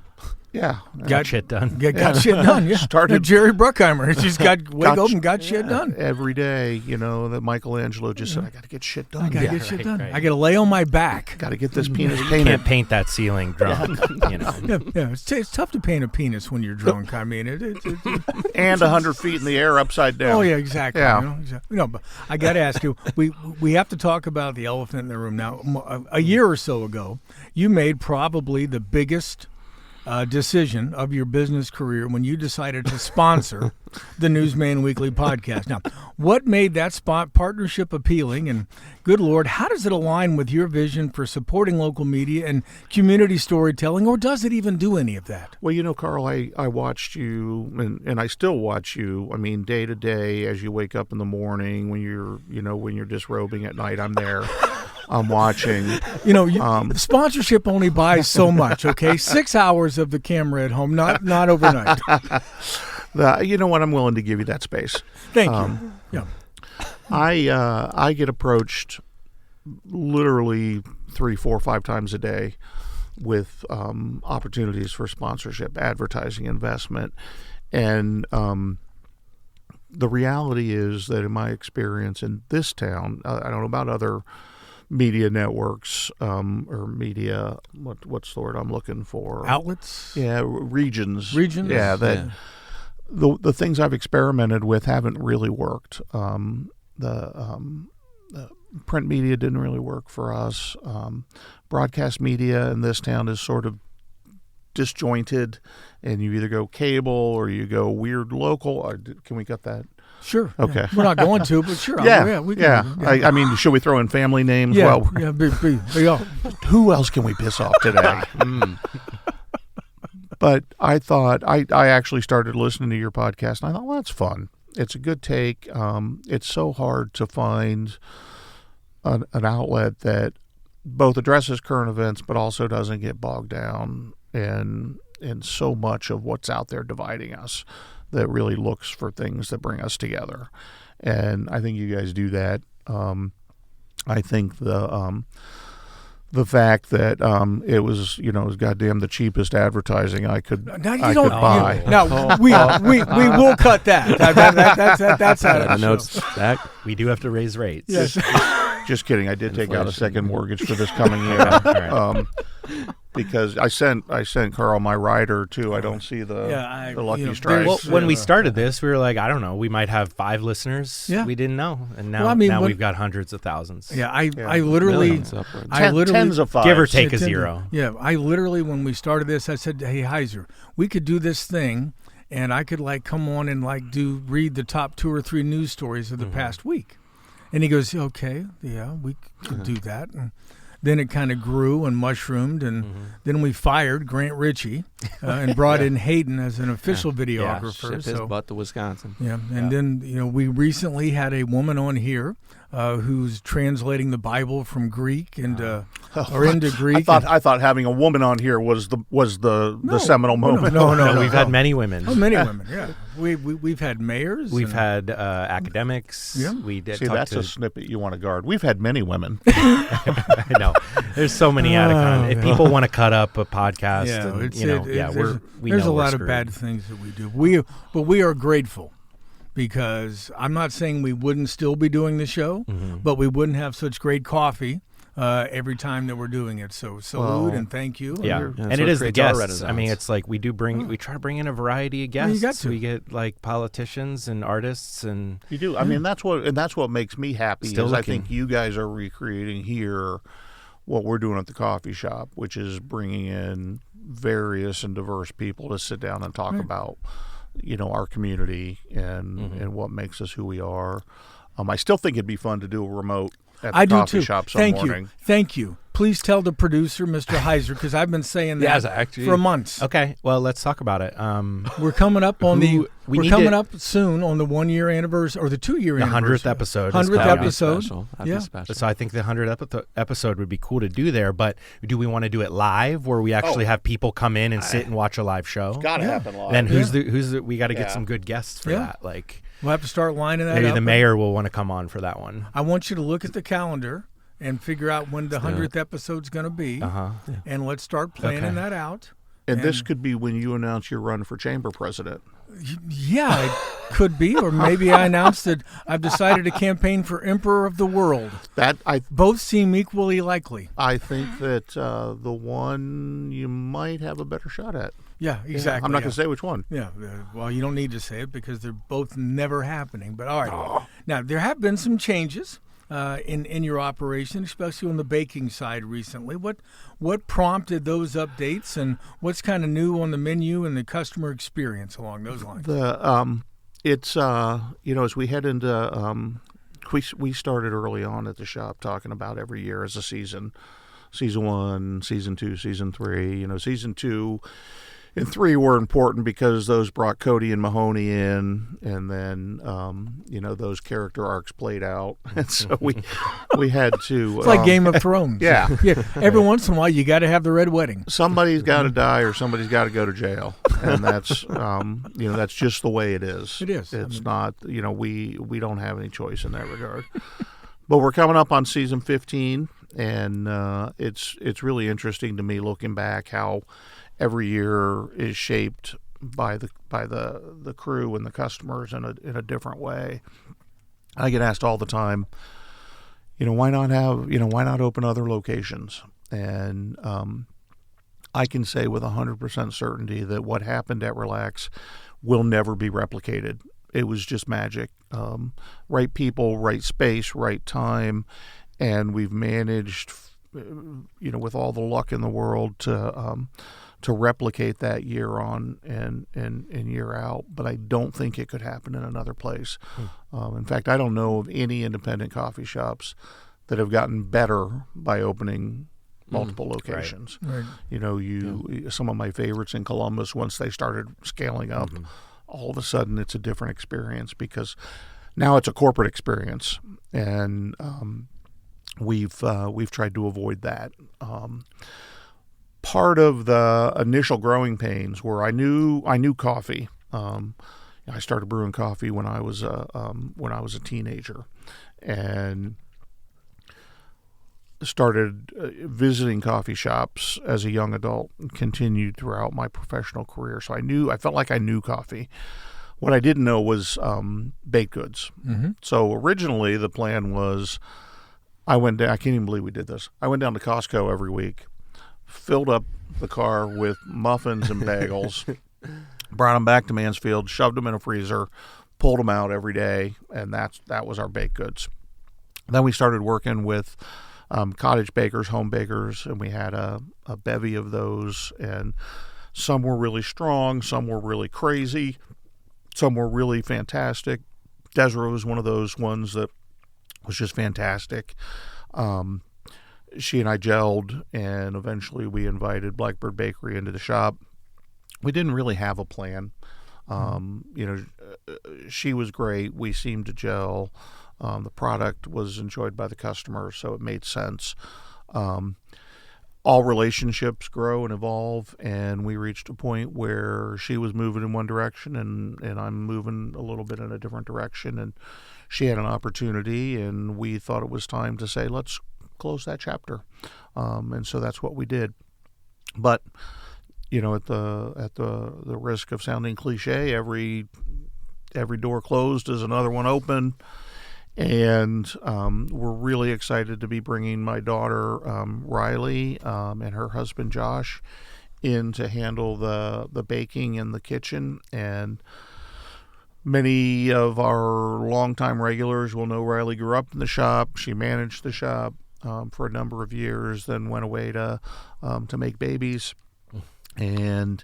got shit done. Got shit done, yeah. Started Jerry Bruckheimer. He's got wake up and got shit done. Every day, that Michelangelo just said, I got to get shit done. I got to get shit done. Right. I got to lay on my back. Got to get this penis You painted. can't paint that ceiling drunk. Yeah, it's tough to paint a penis when you're drunk. I mean, And 100 feet in the air upside down. Oh yeah, exactly. Yeah. But I got to ask you. We have to talk about the elephant in the room now. A year or so ago, you made probably the biggest decision of your business career when you decided to sponsor the Newsman Weekly podcast. Now, what made that partnership appealing? And good Lord, how does it align with your vision for supporting local media and community storytelling, or does it even do any of that? Well, Carl, I watched you, and I still watch you. I mean, day to day, as you wake up in the morning, when you're disrobing at night, I'm there. I'm watching. Sponsorship only buys so much, okay? 6 hours of the camera at home, not overnight. You know what? I'm willing to give you that space. Thank you. Yeah. I get approached literally 3, 4, 5 times a day with opportunities for sponsorship, advertising, investment. And the reality is that in my experience in this town, I don't know about other media networks or media, what's the word I'm looking for? Outlets? Yeah, regions. Regions? Yeah, the things I've experimented with haven't really worked. The print media didn't really work for us. Broadcast media in this town is sort of disjointed, and you either go cable or you go weird local. Can we get that? Sure. Okay. Yeah. We're not going to, but sure. We can. Yeah. I mean, should we throw in family names? Yeah. Well, Yeah. who else can we piss off today? But I thought, I actually started listening to your podcast, and I thought, well, that's fun. It's a good take. It's so hard to find an outlet that both addresses current events, but also doesn't get bogged down in so much of what's out there dividing us, that really looks for things that bring us together. And I think you guys do that. I think the fact that it was goddamn the cheapest advertising I could buy. No, we will cut that. That's out of the notes. We do have to raise rates. Yes. Just kidding. I did take out a second mortgage for this coming year. All right. Because I sent Carl my rider too. I don't see the Lucky Strikes. Well, when we started this, we were like, I don't know, we might have 5 listeners. Yeah. We didn't know, and now we've got hundreds of thousands. Yeah, I literally, tens of fives. Give or take a zero. Yeah, I literally, when we started this, I said, hey, Heiser, we could do this thing, and I could come on and read the top 2 or 3 news stories of the past week. And he goes, okay, yeah, we could do that. And then it kind of grew and mushroomed, and then we fired Grant Ritchie and brought in Hayden as an official videographer. Shipped his butt to Wisconsin. Yeah, and then we recently had a woman on here who's translating the Bible from Greek and or into Greek. I thought having a woman on here was the seminal moment. No, we've had many women. Oh, many women. Yeah, we've had mayors. We've had academics. Yeah. We did. See, that's a snippet you want to guard. We've had many women. No, there's so many if people want to cut up a podcast, there's a lot of bad things that we do. But we are grateful. Because I'm not saying we wouldn't still be doing the show, but we wouldn't have such great coffee every time that we're doing it. So salute and thank you. Yeah, and it is the guests. I mean, it's like we try to bring in a variety of guests. You got to. We get like politicians and artists, and you do. I mean, that's what makes me happy. I think you guys are recreating here what we're doing at the coffee shop, which is bringing in various and diverse people to sit down and talk about our community and what makes us who we are. I still think it'd be fun to do a remote at the coffee shop some morning. Thank you. Please tell the producer, Mr. Heiser, because I've been saying that for months. Okay, well, let's talk about it. We're coming up on up soon on the 1-year anniversary or the 2-year anniversary. The 100th episode. 100th episode. Special. So I think the 100th episode would be cool to do there, but do we want to do it live where we actually have people come in and sit and watch a live show? It's got to happen live. Then we got to get some good guests for that. Like we'll have to start lining that up. Maybe the mayor will want to come on for that one. I want you to look at the calendar and figure out when the 100th episode's going to be, and let's start planning that out. And this could be when you announce your run for chamber president. Yeah, it could be, or maybe I announced that I've decided to campaign for Emperor of the World. Both seem equally likely. I think that the one you might have a better shot at. Yeah, exactly. I'm not going to say which one. Yeah, well, you don't need to say it because they're both never happening. But all right, now there have been some changes in your operation, especially on the baking side recently. What prompted those updates, and what's kind of new on the menu and the customer experience along those lines? It's as we head into we started early on at the shop talking about every year as a season 1, season 2, season 3. Season 2 and 3 were important because those brought Cody and Mahoney in, and then those character arcs played out, and so we had to. It's like Game of Thrones. Yeah. Every once in a while, you got to have the red wedding. Somebody's got to die, or somebody's got to go to jail, and that's that's just the way it is. It is. It's not. We don't have any choice in that regard. But we're coming up on season 15, and it's really interesting to me looking back how every year is shaped by the crew and the customers in a different way. I get asked all the time, why not open other locations? And I can say with 100% certainty that what happened at Relax will never be replicated. It was just magic. Right people, right space, right time, and we've managed, with all the luck in the world to replicate that year on and year out, but I don't think it could happen in another place. In fact, I don't know of any independent coffee shops that have gotten better by opening multiple locations. Right. Some of my favorites in Columbus, once they started scaling up, all of a sudden it's a different experience because now it's a corporate experience, and we've tried to avoid that. Part of the initial growing pains were I knew coffee. I started brewing coffee when I was a teenager, and started visiting coffee shops as a young adult and continued throughout my professional career. So I felt like I knew coffee. What I didn't know was baked goods. So originally the plan was I can't even believe we did this. I went down to Costco every week, filled up the car with muffins and bagels, brought them back to Mansfield, shoved them in a freezer, pulled them out every day, and that was our baked goods. Then we started working with cottage bakers, home bakers, and we had a bevy of those, and some were really strong, some were really crazy, some were really fantastic. Desiree was one of those ones that was just fantastic. She and I gelled, and eventually we invited Blackbird Bakery into the shop. We didn't really have a plan. She was great. We seemed to gel. The product was enjoyed by the customer, so it made sense. All relationships grow and evolve, and we reached a point where she was moving in one direction and I'm moving a little bit in a different direction, and she had an opportunity, and we thought it was time to say, let's close that chapter. And so that's what we did. But, you know, at the risk of sounding cliche, every door closed is another one open. And we're really excited to be bringing my daughter Riley and her husband Josh in to handle the baking in the kitchen. And many of our longtime regulars will know Riley grew up in the shop. She managed the shop for a number of years, then went away to make babies, and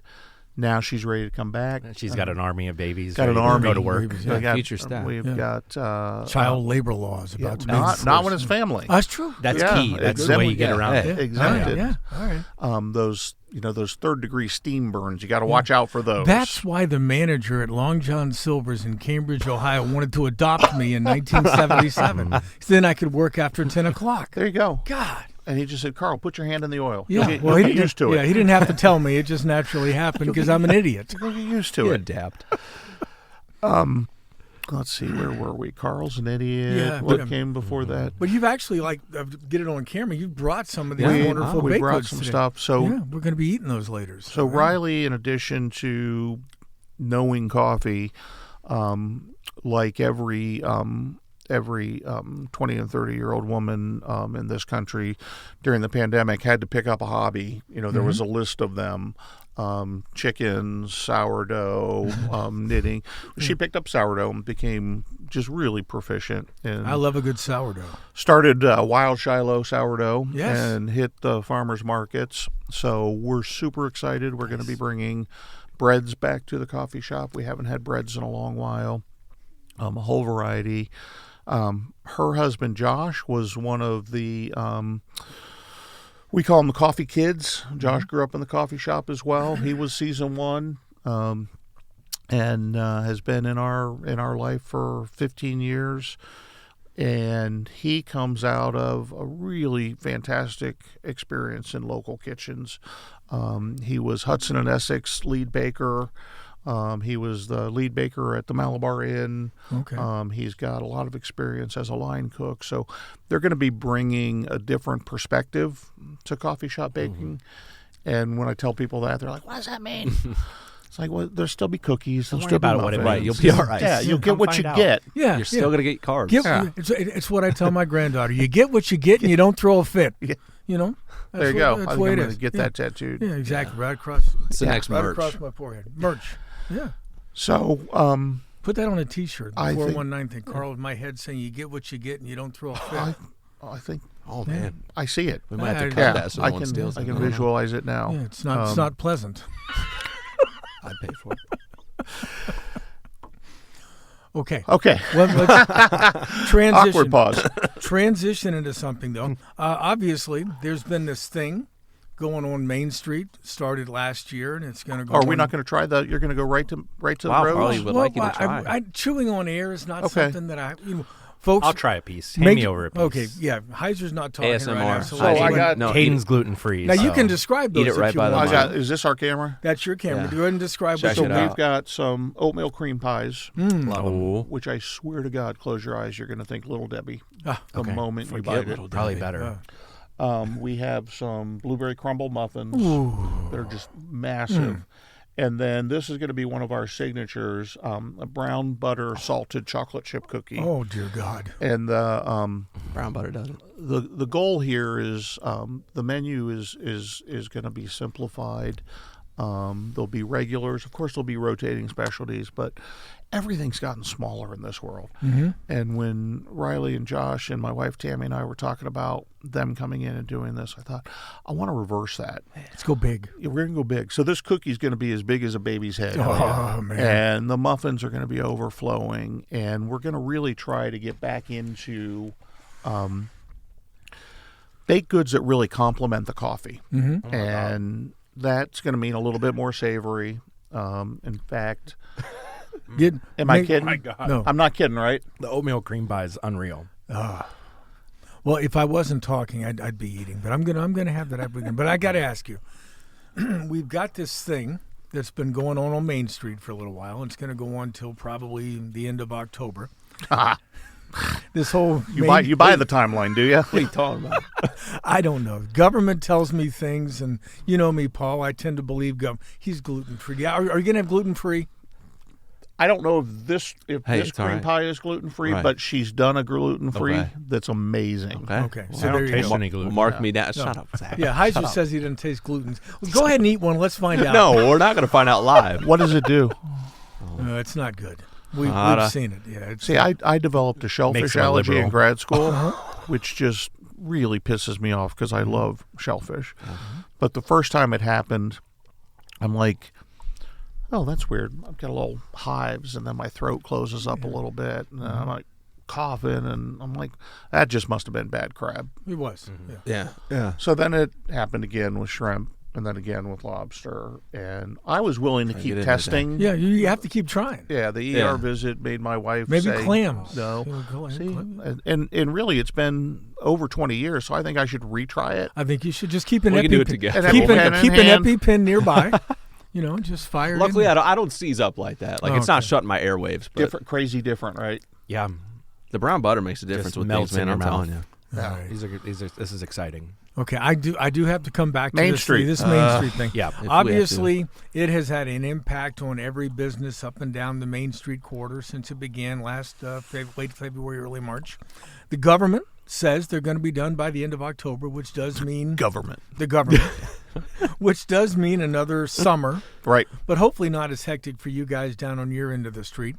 now she's ready to come back. She's got an army of babies. Got an ready to army. Go to work. Future staff. We've got child labor laws about to be not enforced. when it's family. That's true. That's Yeah, key. That's the way you get around it. Exempted. Yeah. All right. Those third degree steam burns. You got to watch out for those. That's why the manager at Long John Silver's in Cambridge, Ohio, wanted to adopt me in 1977. Then I could work after 10 o'clock. There you go. God. And he just said, "Carl, put your hand in the oil. Yeah, You'll get used to it. Yeah, he didn't have to tell me; it just naturally happened because I'm an idiot. You'll get used to You it." adapt. Let's see, where were we? Carl's an idiot. Yeah, What but- came before that? But you've actually, get it on camera. You've brought some of these wonderful we baked brought goods some today. stuff. So Yeah, we're going to be eating those later. So Riley, in addition to knowing coffee, like every 20 and 30-year-old woman in this country during the pandemic had to pick up a hobby. You know, there was a list of them. Chickens, sourdough, knitting. She picked up sourdough and became just really proficient. And I love a good sourdough. started Wild Shiloh sourdough Yes. and hit the farmers markets. So we're super excited. We're going to be bringing breads back to the coffee shop. We haven't had breads in a long while. A whole variety. Her husband Josh was one of the we call them the coffee kids. Josh grew up in the coffee shop as well. He was season one, and has been in our life for 15 years. And he comes out of a really fantastic experience in local kitchens. He was Hudson and Essex lead baker. He was the lead baker at the Malabar Inn. Okay. He's got a lot of experience as a line cook. So they're going to be bringing a different perspective to coffee shop baking. And when I tell people that, they're like, what does that mean? It's like, well, there'll still be cookies. There'll Don't still worry be about what it muffins. Right, you'll be all right. Yeah, you'll get Come what find you out. get. Yeah. You're still going to get carbs. It's what I tell my granddaughter. You get what you get and you don't throw a fit. Yeah. You know? There you go. That's I the think way I'm it going is. to get that tattooed. Yeah, exactly. Right across. It's the next right merch. across my forehead. Merch. Yeah. So, Put that on a T-shirt. The I think- 419 thing. Carl with my head saying, "You get what you get, and you don't throw a fit." I think Oh, man. I see it. We might have to Yeah, cut Yeah, that so I no one can steals it. visualize it now. Yeah, it's not pleasant. I'd pay for it. Okay. Okay. Let's transition. Awkward pause. Transition into something though. Obviously, there's been this thing going on Main Street. Started last year, and it's going to go. Are we on- not going to try that? You're going to go right to Wow, the Carly roads? would like you to I- try. chewing on air is not Okay. something that folks. I'll try a piece. Hand make- me over a piece. Okay, yeah. Heiser's not talking right now. ASMR. So So I let's- got- no, Caden's gluten free. now you can describe those. Eat it if right you by the want. I got. Is this our camera? That's your camera. Yeah. Go ahead and describe Check what So it you out. we've got some oatmeal cream pies, Oh, which I swear to God, close your eyes, you're going to think Little Debbie Ah, the okay. moment you Forget bite it. Little Probably Debbie. better. We have some blueberry crumble muffins Ooh. that are just massive. And then this is going to be one of our signatures, a brown butter salted chocolate chip cookie. Oh dear God. And the brown butter doesn't. the goal here is the menu is going to be simplified. There'll be regulars, of course. There'll be rotating specialties, but everything's gotten smaller in this world. Mm-hmm. And when Riley and Josh and my wife Tammy and I were talking about them coming in and doing this, I thought I want to reverse that. Let's go big. Yeah, we're going to go big. So this cookie's going to be as big as a baby's head. Oh man. And the muffins are going to be overflowing, and we're going to really try to get back into baked goods that really complement the coffee. Mm-hmm. And that's going to mean a little bit more savory. In fact, Am I kidding? My God. No. I'm not kidding, right? The oatmeal cream pie is unreal. Well, if I wasn't talking, I'd be eating. But I'm gonna have that every weekend. But I got to ask you, we've got this thing that's been going on Main Street for a little while. And it's going to go on till probably the end of October. This whole You buy the timeline, do you? What are you talking about? I don't know. Government tells me things, and you know me, Paul. I tend to believe he's gluten free. Yeah, are you going to have gluten free? I don't know if this Hey, cream it's all right. pie is gluten free, Right. but she's done a gluten free Okay. that's amazing. Okay, Well, so I there don't you taste go. any gluten. mark me down. Shut up, Zach. Yeah, Heiser says he doesn't taste gluten. Well, go ahead and eat one. Let's find out. No, we're not going to find out live. What does it do? It's not good. We've seen it. Yeah. See, I developed a shellfish Makes me allergy in liberal. grad school, which just really pisses me off because I love shellfish. But the first time it happened, I'm like, oh, that's weird. I've got a little hives, and then my throat closes up a little bit, and I'm like coughing, and I'm like, that just must have been bad crab. It was. Yeah. Yeah. Yeah. So then it happened again with shrimp, and then again with lobster, and I was willing to Try to keep get into that. testing. Yeah, you have to keep trying. Yeah, the ER Yeah. visit made my wife Maybe say, clams. No. See, Clams. and really, it's been over 20 years, so I think I should retry it. I think you should just keep an We can do it EpiPen. together. An Keep EpiPen an in keep hand. an EpiPen nearby. Just fire it Luckily, in. I don't seize up like that. Like, it's not Okay. shutting my airwaves. But Different, crazy, different, right? Yeah. the brown butter makes a difference with melts things, man. in I'm your telling mouth. you. Yeah. All right. This is exciting. Okay, I do have to come back to Main this, Street. this Main Street thing. Yeah. If we have Obviously, it has had an impact on every business up and down the Main Street corridor since it began last late February, early March. The government says they're going to be done by the end of October, which does mean Government. the government, which does mean another summer, Right. but hopefully not as hectic for you guys down on your end of the street.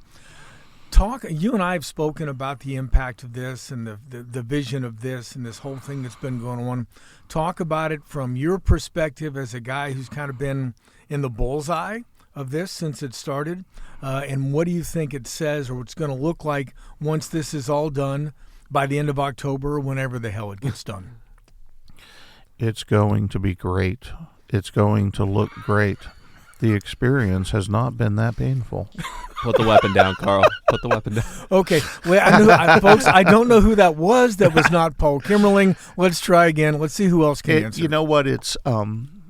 You and I have spoken about the impact of this and the vision of this and this whole thing that's been going on. Talk about it from your perspective as a guy who's kind of been in the bullseye of this since it started. And what do you think it says or what's going to look like once this is all done by the end of October or whenever the hell it gets done? It's going to be great. It's going to look great. The experience has not been that painful. Put the weapon down, Carl. Put the weapon down. Okay, well, folks, I don't know who that was. That was not Paul Kemerling. Let's try again. Let's see who else can answer. You know what? It's I'm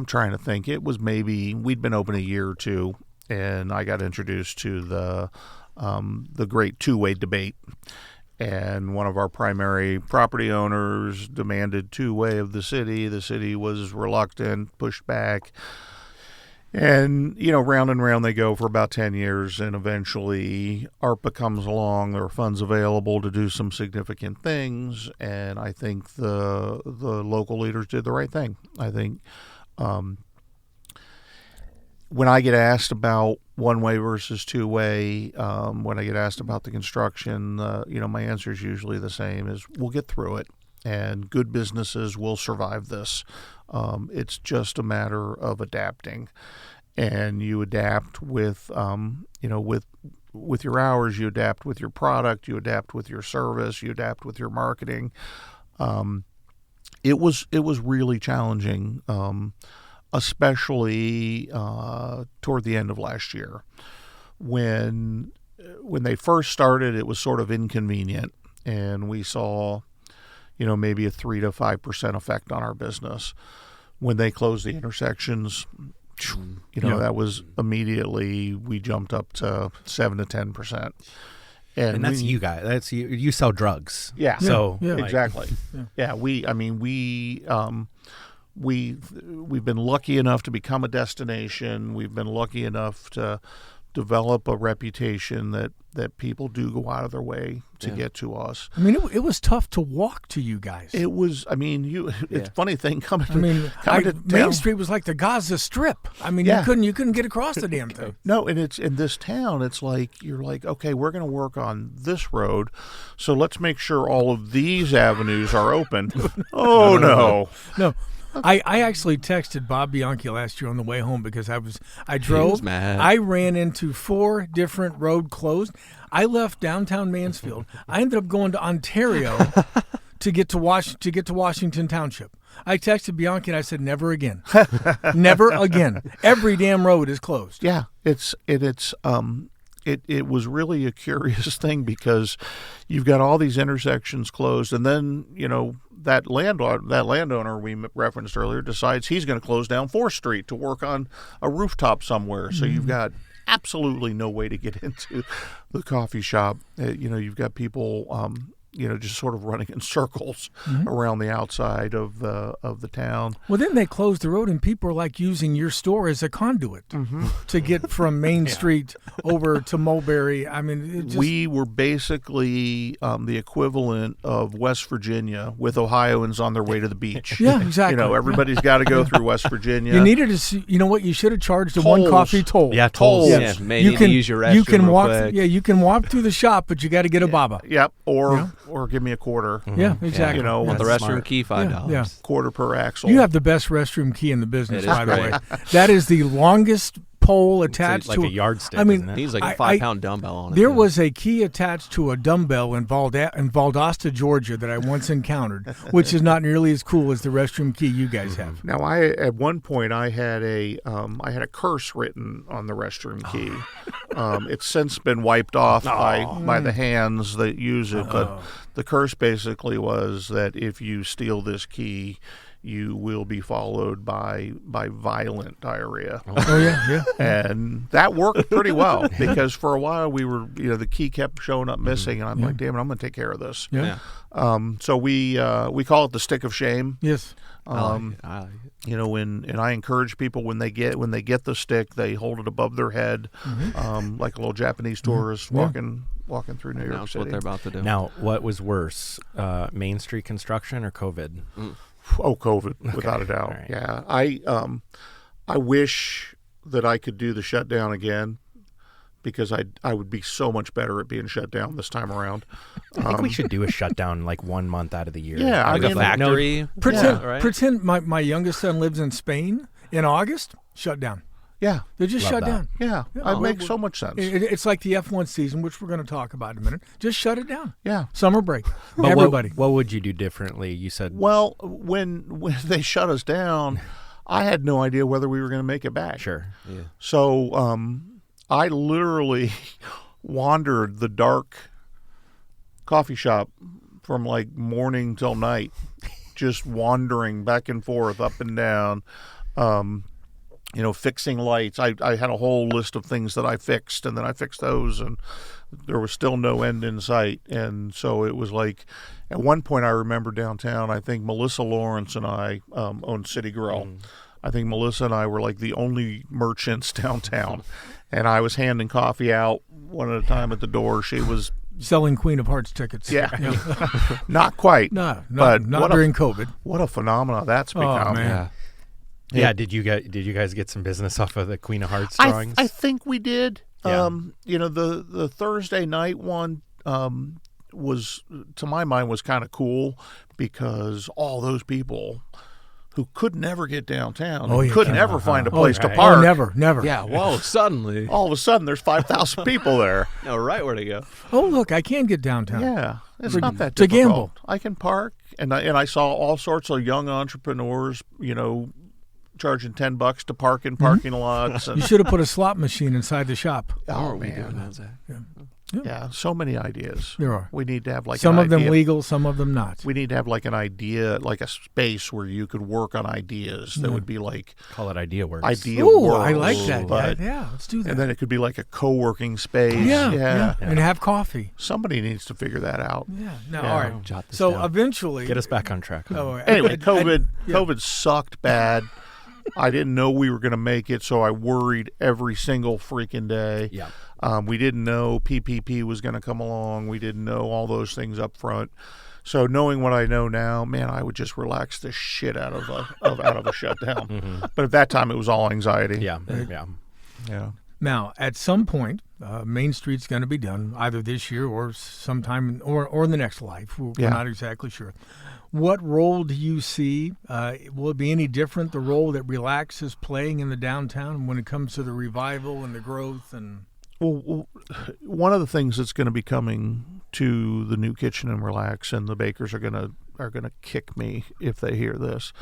trying to think. It was maybe we'd been open a year or two, and I got introduced to the great two-way debate. And one of our primary property owners demanded two-way of the city. The city was reluctant, pushed back. And, round and round they go for about 10 years, and eventually ARPA comes along. There are funds available to do some significant things, and I think the local leaders did the right thing. I think when I get asked about one-way versus two-way, when I get asked about the construction, my answer is usually the same, is we'll get through it, and good businesses will survive this. It's just a matter of adapting, and you adapt with your hours, you adapt with your product, you adapt with your service, you adapt with your marketing. It was really challenging, especially toward the end of last year, when they first started. It was sort of inconvenient, and we saw maybe a 3 to 5% effect on our business. When they closed the intersections, that was immediately, we jumped up to 7 to 10%. And that's you guys. That's you. You sell drugs. Yeah. So Yeah. Exactly. Yeah. We've been lucky enough to become a destination. We've been lucky enough to develop a reputation that people do go out of their way to get to us. I mean, it was tough to walk to you guys. It was. I mean, it's a funny thing coming. Main town. Street was like the Gaza Strip. I mean, Yeah. you couldn't get across the damn thing. No, and it's in this town. It's like you're like, okay, we're going to work on this road, so let's make sure all of these avenues are open. Oh no. I actually texted Bob Bianchi last year on the way home because I drove. He was mad. I ran into 4 different road closed. I left downtown Mansfield. I ended up going to Ontario to get to Washington Township. I texted Bianchi and I said, never again. Never again. Every damn road is closed. Yeah, it was really a curious thing because you've got all these intersections closed, and then that landowner we referenced earlier decides he's going to close down 4th Street to work on a rooftop somewhere. So you've got absolutely no way to get into the coffee shop. You've got people just sort of running in circles around the outside of the town. Well, then they closed the road, and people are like using your store as a conduit to get from Main Street over to Mulberry. I mean, we were basically the equivalent of West Virginia with Ohioans on their way to the beach. Yeah, exactly. Everybody's got to go through West Virginia. You needed to see, you should have charged a Tolls. 1 coffee toll. Yeah, tolls. Yeah, may need to use your restroom you can real walk. quick. Yeah, you can walk through the shop, but you got to get a baba. Yep, or give me a quarter. Yeah, exactly. Want the That's restroom smart. key, $5. Yeah. Quarter per axle. You have the best restroom key in the business, It is by the great. way. That is the longest pole attached like to a yardstick. I mean, isn't it? Needs like a I- 5-pound dumbbell on it. There too. was a key attached to a dumbbell in Valdosta, Georgia, that I once encountered, which is not nearly as cool as the restroom key you guys have. Now, at one point I had a curse written on the restroom key. It's since been wiped off by the hands that use it, but the curse basically was that if you steal this key, you will be followed by violent diarrhea. Oh yeah. And that worked pretty well because for a while we were, the key kept showing up missing, and I'm like, damn it, I'm going to take care of this. Yeah. So we call it the stick of shame. Yes. I like it. And I encourage people when they get the stick, they hold it above their head, like a little Japanese tourist walking through New York Announce City. what they're about to do. Now, what was worse, Main Street construction or COVID? Oh, COVID, without a doubt. Right. Yeah, I wish that I could do the shutdown again because I would be so much better at being shut down this time around. I think we should do a shutdown like 1 month out of the year. Yeah, like I a mean, factory. Pretend my youngest son lives in Spain in August. Shut down. Yeah, They just Love shut that. down. yeah, it makes so much sense. It's like the F1 season, which we're going to talk about in a minute. Just shut it down. Yeah. Summer break. But Everybody. What would you do differently? You said Well, when they shut us down, I had no idea whether we were going to make it back. sure. Yeah. So I literally wandered the dark coffee shop from like morning till night, just wandering back and forth, up and down, fixing lights. I had a whole list of things that I fixed, and then I fixed those, and there was still no end in sight. And so it was like, at one point I remember downtown, I think Melissa Lawrence and I owned City Grill. I think Melissa and I were like the only merchants downtown, and I was handing coffee out one at a time at the door. She was Selling Queen of Hearts tickets. not quite. No, but not during COVID. What a phenomenon that's become. man. Yeah. Did you guys get some business off of the Queen of Hearts I drawings? think we did. Yeah. The Thursday night one was, to my mind, was kind of cool because all those people who could never get downtown, could never find a place to right. park. Oh, never. Yeah. Whoa! Suddenly. All of a sudden, there's 5,000 people there. No, right where to go. Oh, look, I can get downtown. Yeah, it's For- not that to difficult. gamble. I can park, and I saw all sorts of young entrepreneurs, charging $10 to park in parking lots. You And, should have put a slot machine inside the shop. oh Are we doing man, that, Zach? yeah, so many ideas. There are. We need to have like Some an of them idea. legal, some of them not. We need to have like an idea, like a space where you could work on ideas that would be like Call it Idea Works. idea Ooh, worlds. I like that. But, Yeah, let's do that. and then it could be like a co-working space. yeah. And have coffee. Somebody needs to figure that out. Yeah. No, Yeah. all right. Jot this So down. eventually, Get us back on track. Oh, Anyway, COVID yeah. COVID sucked bad. I didn't know we were going to make it, so I worried every single freaking day. Yeah. We didn't know PPP was going to come along. We didn't know all those things up front. So knowing what I know now, man, I would just relax the shit out of a shutdown. But at that time, it was all anxiety. Yeah. Yeah. Yeah. Now, at some point, Main Street's going to be done, either this year or sometime, or in the next life. We're Yeah. not exactly sure. What role do you see? Will it be any different, the role that Relax is playing in the downtown when it comes to the revival and the growth? And Well, one of the things that's going to be coming to the new Kitchen and Relax, and the bakers are gonna kick me if they hear this.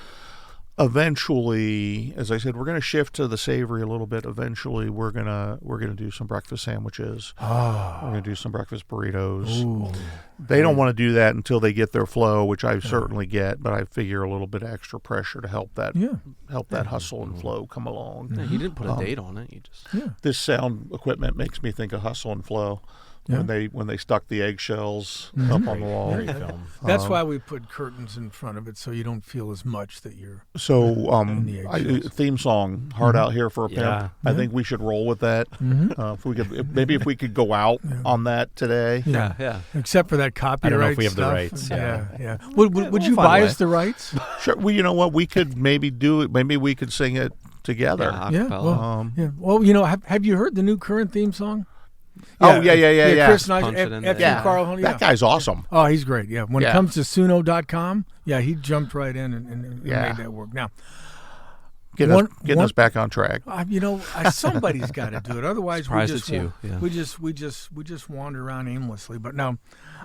Eventually, as I said, we're going to shift to the savory a little bit. Eventually, we're gonna do some breakfast sandwiches. We're going to do some breakfast burritos. Ooh. They don't want to do that until they get their flow, which I certainly get, but I figure a little bit of extra pressure to help that hustle and flow come along. Yeah, he didn't put a date on it. You just This sound equipment makes me think of hustle and flow. When they stuck the eggshells up on the wall. Great film. That's why we put curtains in front of it, so you don't feel as much that you're. So, the eggshells. theme song, "Hard Out Here for a Pimp." Yeah. I think we should roll with that. If we could go out on that today. yeah. Except for that copyright. I don't know if we have the stuff. rights, yeah. yeah. Would you find a buy way. us the rights? Sure. Well, you know what? We could maybe do it. Maybe we could sing it together. Yeah, acapella. Well, have you heard the new current theme song? Oh, yeah. Chris and I, Punch it in there. F. Carl. That guy's awesome. Oh, he's great. Yeah. When it Yeah. comes to Suno.com, he jumped right in and made that work. Now, Getting us back on track. somebody's got to do it. Otherwise, Surprised it's you. Yeah. we just wander around aimlessly. But now,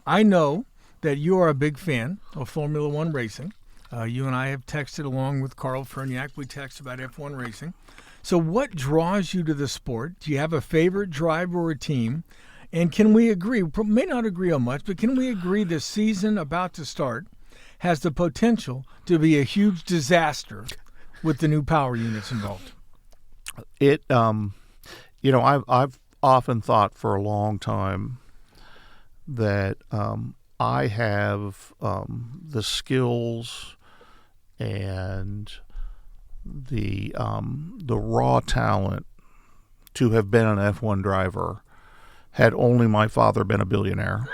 I know that you are a big fan of Formula One racing. You and I have texted along with Carl Ferniak. We text about F1 racing. So what draws you to the sport? Do you have a favorite driver or team? And can we agree, may not agree on much, but can we agree the season about to start has the potential to be a huge disaster with the new power units involved? I've often thought for a long time that I have the skills and the raw talent to have been an F1 driver had only my father been a billionaire.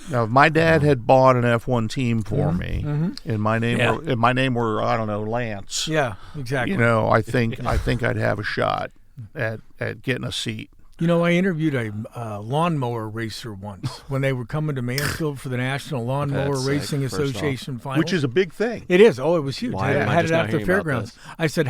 Now, if my dad had bought an F1 team for me, and my name were I don't know, Lance. Yeah, exactly. I think I'd have a shot at getting a seat. I interviewed a lawnmower racer once when they were coming to Mansfield for the National Lawnmower That's Racing sick, first Association Finals. Which is a big thing. It is. Oh, it was huge. Why I am I had just it now at the hearing about fairgrounds. this? I said,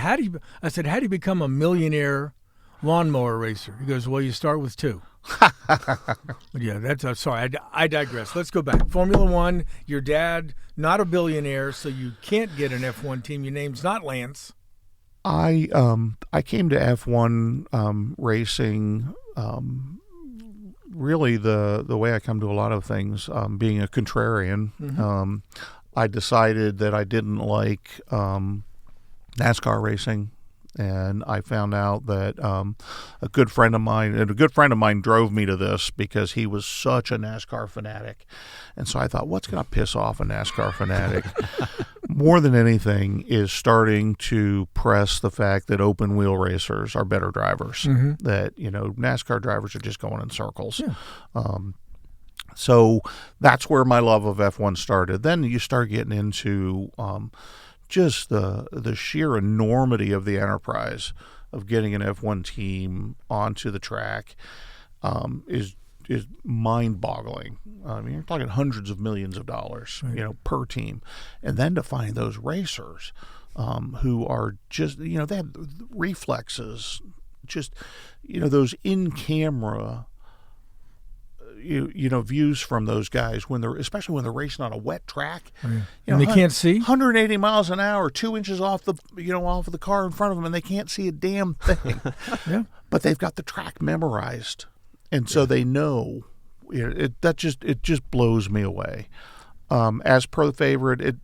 how do you become a millionaire lawnmower racer? He goes, well, you start with 2. But yeah, that's sorry. I digress. Let's go back. Formula One. Your dad, not a billionaire, so you can't get an F1 team. Your name's not Lance. I came to F1 racing. Really, the way I come to a lot of things, being a contrarian, I decided that I didn't like NASCAR racing, and I found out that a good friend of mine drove me to this because he was such a NASCAR fanatic, and so I thought, what's going to piss off a NASCAR fanatic more than anything is starting to press the fact that open wheel racers are better drivers. That NASCAR drivers are just going in circles. Yeah. So that's where my love of F1 started. Then you start getting into just the sheer enormity of the enterprise of getting an F1 team onto the track is mind-boggling. I mean, you're talking hundreds of millions of dollars, per team, and then to find those racers who are just, they have reflexes, just, those in-camera. Views from those guys especially when they're racing on a wet track, and they can't see 180 miles an hour, 2 inches off of the car in front of them, and they can't see a damn thing. Yeah, but they've got the track memorized, and so they know. It just blows me away. As per the favorite,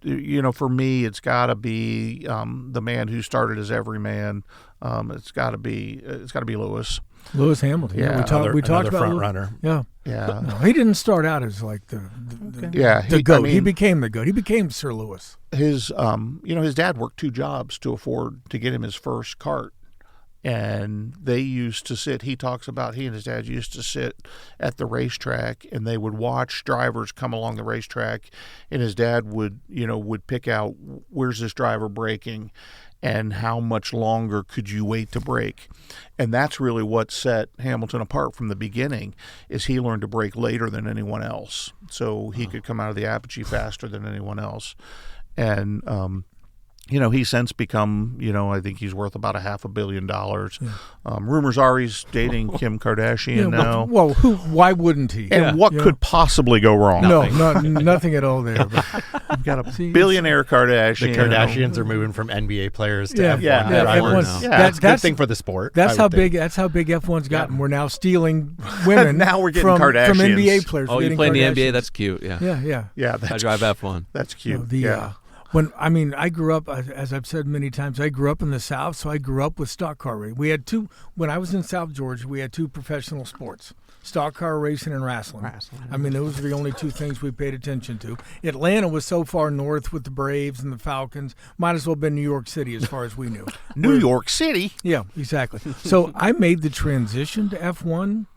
for me, it's got to be the man who started as everyman. It's got to be Lewis. Lewis Hamilton. Yeah, we talked about front runner. Yeah. Yeah. No, he didn't start out as like the GOAT. He became the GOAT. He became Sir Lewis. His his dad worked 2 jobs to afford to get him his first kart. And they used to sit, he talks about he and his dad used to sit at the racetrack, and they would watch drivers come along the racetrack, and his dad would pick out, where's this driver braking and how much longer could you wait to brake. And that's really what set Hamilton apart from the beginning, is he learned to brake later than anyone else. So he could come out of the apogee faster than anyone else. And he's since become, I think he's worth about $500 million. Yeah. Rumors are he's dating Kim Kardashian now. Well, why wouldn't he? And what could possibly go wrong? Nothing at all there. But you've got a billionaire Kardashian. The Kardashians are moving from NBA players to F1 drivers. That's a good thing for the sport. That's how big F1's gotten. We're now stealing women. Now we're getting from Kardashians. From NBA players. Oh, you play in the NBA? That's cute. Yeah. Yeah. I drive F1. That's cute. I grew up, as I've said many times, I grew up in the South, so I grew up with stock car racing. We had when I was in South Georgia, we had two professional sports, stock car racing and wrestling. Those were the only two things we paid attention to. Atlanta was so far north with the Braves and the Falcons, might as well have been New York City as far as we knew. New York City? Yeah, exactly. So I made the transition to F1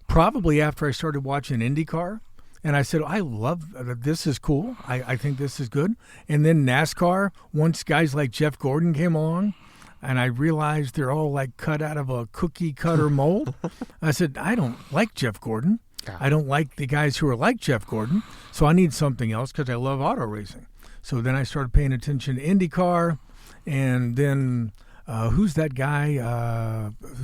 probably after I started watching IndyCar. And I said, I love this. Is cool. I think this is good. And then NASCAR, once guys like Jeff Gordon came along, and I realized they're all like cut out of a cookie cutter mold. I said, I don't like Jeff Gordon. I don't like the guys who are like Jeff Gordon. So I need something else because I love auto racing. So then I started paying attention to IndyCar. And then who's that guy?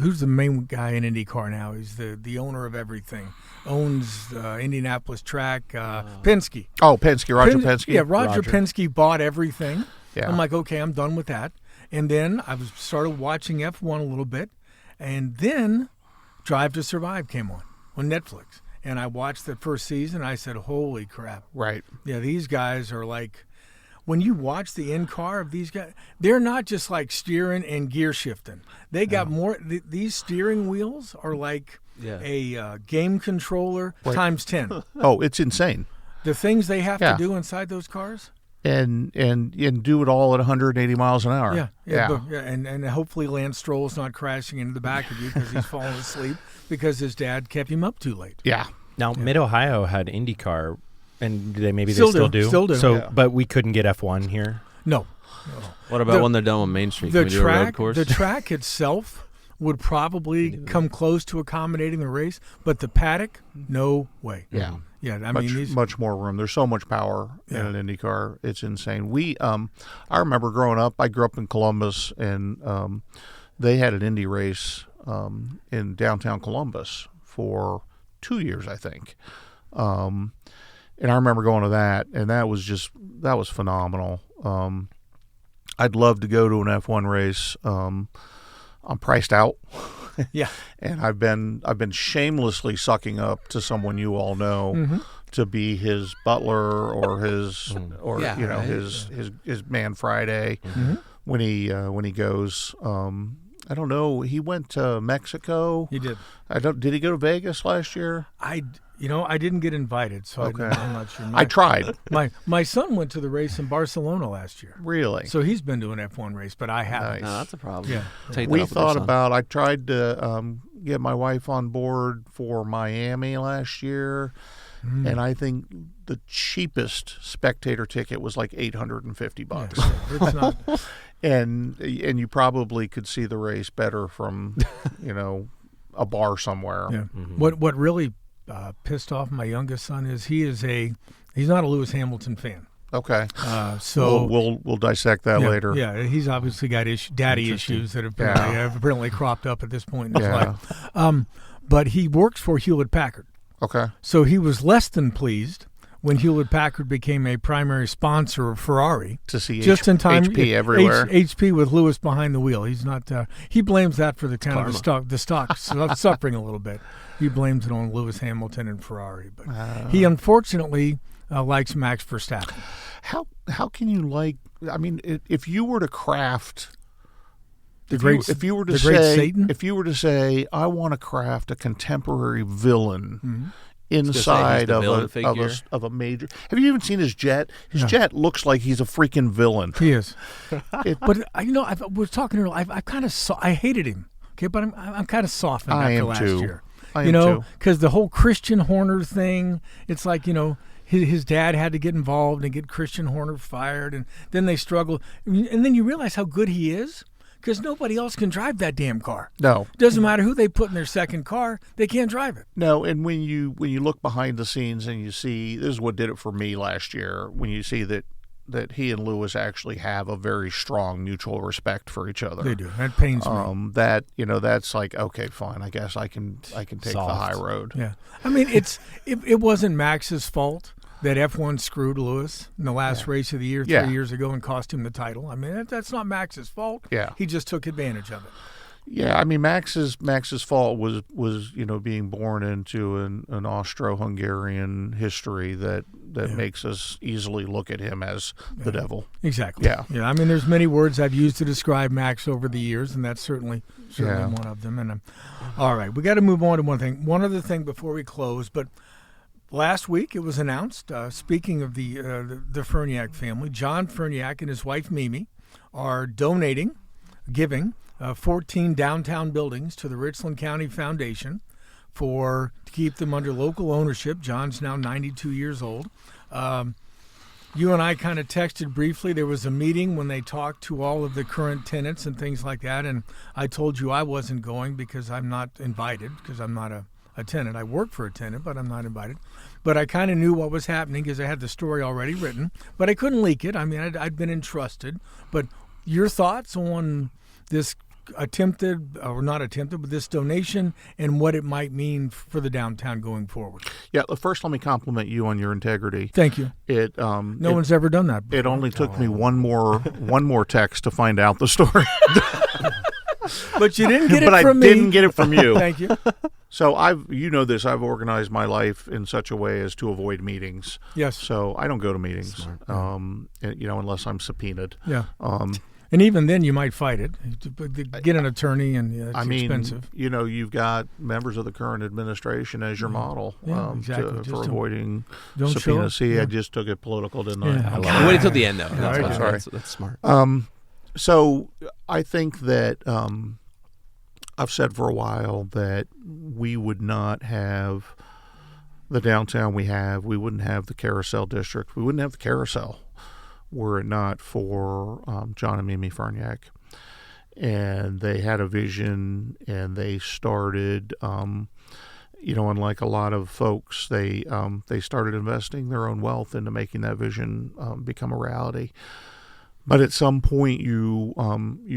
Who's the main guy in IndyCar now? He's the owner of everything. Owns Indianapolis track. Penske. Oh, Penske. Roger Penske. Yeah, Roger Penske bought everything. Yeah. I'm like, okay, I'm done with that. And then I started watching F1 a little bit. And then Drive to Survive came on Netflix. And I watched the first season. I said, holy crap. Right. Yeah, these guys are like, when you watch the in-car of these guys, they're not just like steering and gear shifting. They got more, these steering wheels are like a game controller times 10. Oh, it's insane. The things they have to do inside those cars. And do it all at 180 miles an hour. And hopefully Lance Stroll's not crashing into the back of you because he's falling asleep because his dad kept him up too late. Yeah. Now, Mid-Ohio had IndyCar, and they still do. Still do. So, but we couldn't get F1 here. No. What about when they're done on Main Street? Can we do a road course? The track itself would probably come close to accommodating the race, but the paddock, no way. Yeah. Yeah, much more room. There's so much power in an IndyCar. It's insane. I remember growing up. I grew up in Columbus, and they had an Indy race in downtown Columbus for 2 years, I think. And I remember going to that, and that was phenomenal. I'd love to go to an F1 race. I'm priced out. Yeah. And I've been shamelessly sucking up to someone you all know to be his butler or his his man Friday when he goes. I don't know. He went to Mexico. He did. Did he go to Vegas last year? I didn't get invited, so okay. I'm not sure. I tried. My son went to the race in Barcelona last year. Really? So he's been to an F1 race, but I haven't. Nice. No, that's a problem. Yeah. I tried to get my wife on board for Miami last year, and I think the cheapest spectator ticket was like $850. Yeah, it's not. And you probably could see the race better from, a bar somewhere. Yeah. What really pissed off my youngest son is he's not a Lewis Hamilton fan. Okay. So we'll dissect that later. Yeah, he's obviously got daddy issues that have apparently cropped up at this point in his life. But he works for Hewlett Packard. Okay. So he was less than pleased when Hewlett Packard became a primary sponsor of Ferrari. To see just in time, HP everywhere. HP with Lewis behind the wheel. He's not. He blames that for the kind of the stock suffering a little bit. He blames it on Lewis Hamilton and Ferrari, but he unfortunately likes Max Verstappen. How can you like? I mean, if you were to craft. If you were to say, I want to craft a contemporary villain inside of a major. Have you even seen his jet? His jet looks like he's a freaking villain. He is. But I was talking earlier. I hated him. Okay, but I'm kind of softened after last year. I am too. Because the whole Christian Horner thing. It's like his dad had to get involved and get Christian Horner fired, and then they struggle, and then you realize how good he is. Because nobody else can drive that damn car. No. Doesn't matter who they put in their second car, they can't drive it. No, and when you look behind the scenes and you see, this is what did it for me last year, when you see that that he and Lewis actually have a very strong mutual respect for each other. They do. That pains me. That that's like, okay, fine. I guess I can take the high road. Yeah. I mean, it wasn't Max's fault that F1 screwed Lewis in the last race of the year 3 years ago and cost him the title. I mean, that's not Max's fault. Yeah. He just took advantage of it. Yeah, I mean, Max's fault was being born into an Austro-Hungarian history that makes us easily look at him as the devil. Exactly. Yeah. Yeah. I mean, there's many words I've used to describe Max over the years, and that's certainly one of them. And all right, we got to move on to one other thing before we close. But last week it was announced. Speaking of the Ferniak family, John Ferniak and his wife Mimi are giving 14 downtown buildings to the Richland County Foundation to keep them under local ownership. John's now 92 years old. You and I kind of texted briefly. There was a meeting when they talked to all of the current tenants and things like that, and I told you I wasn't going because I'm not invited, because I'm not a tenant. I work for a tenant, but I'm not invited. But I kind of knew what was happening because I had the story already written, but I couldn't leak it. I mean, I'd been entrusted. But your thoughts on this this donation and what it might mean for the downtown going forward? Yeah, first let me compliment you on your integrity. Thank you. No one's ever done that before. It only took me one more text to find out the story. But you didn't get it but from I me. didn't get it from you. Thank you. So I've organized my life in such a way as to avoid meetings. Yes. So I don't go to meetings, unless I'm subpoenaed. Yeah. And even then, you might fight it. Get an attorney, and it's expensive. You've got members of the current administration as your model exactly. for avoiding don't subpoenas. See, yeah. I just took it political, didn't Yeah. I waited till the end, though. That's smart. So I think that I've said for a while that we would not have the downtown we have. We wouldn't have the Carousel District. We wouldn't have the Carousel were it not for John and Mimi Ferniak. And they had a vision, and they started, unlike a lot of folks, they started investing their own wealth into making that vision become a reality. But at some point, you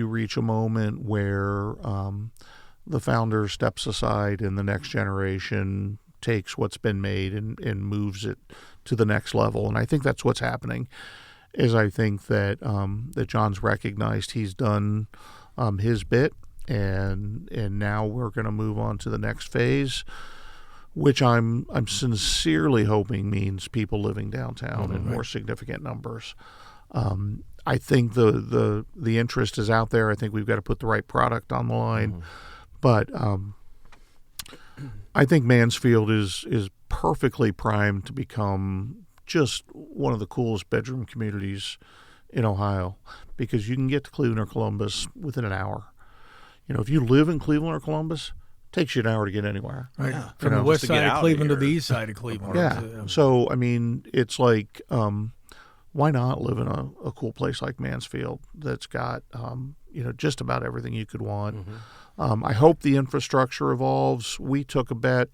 reach a moment where the founder steps aside, and the next generation takes what's been made and moves it to the next level. And I think that's what's happening. I think that that John's recognized he's done his bit, and now we're going to move on to the next phase, which I'm sincerely hoping means people living downtown in more significant numbers. I think the interest is out there. I think we've got to put the right product on the line, but I think Mansfield is perfectly primed to become just one of the coolest bedroom communities in Ohio, because you can get to Cleveland or Columbus within an hour. If you live in Cleveland or Columbus, it takes you an hour to get anywhere. Right. Yeah. From the west side of Cleveland to the east side of Cleveland. Yeah. So, I mean, it's like, why not live in a cool place like Mansfield that's got, just about everything you could want. I hope the infrastructure evolves. We took a bet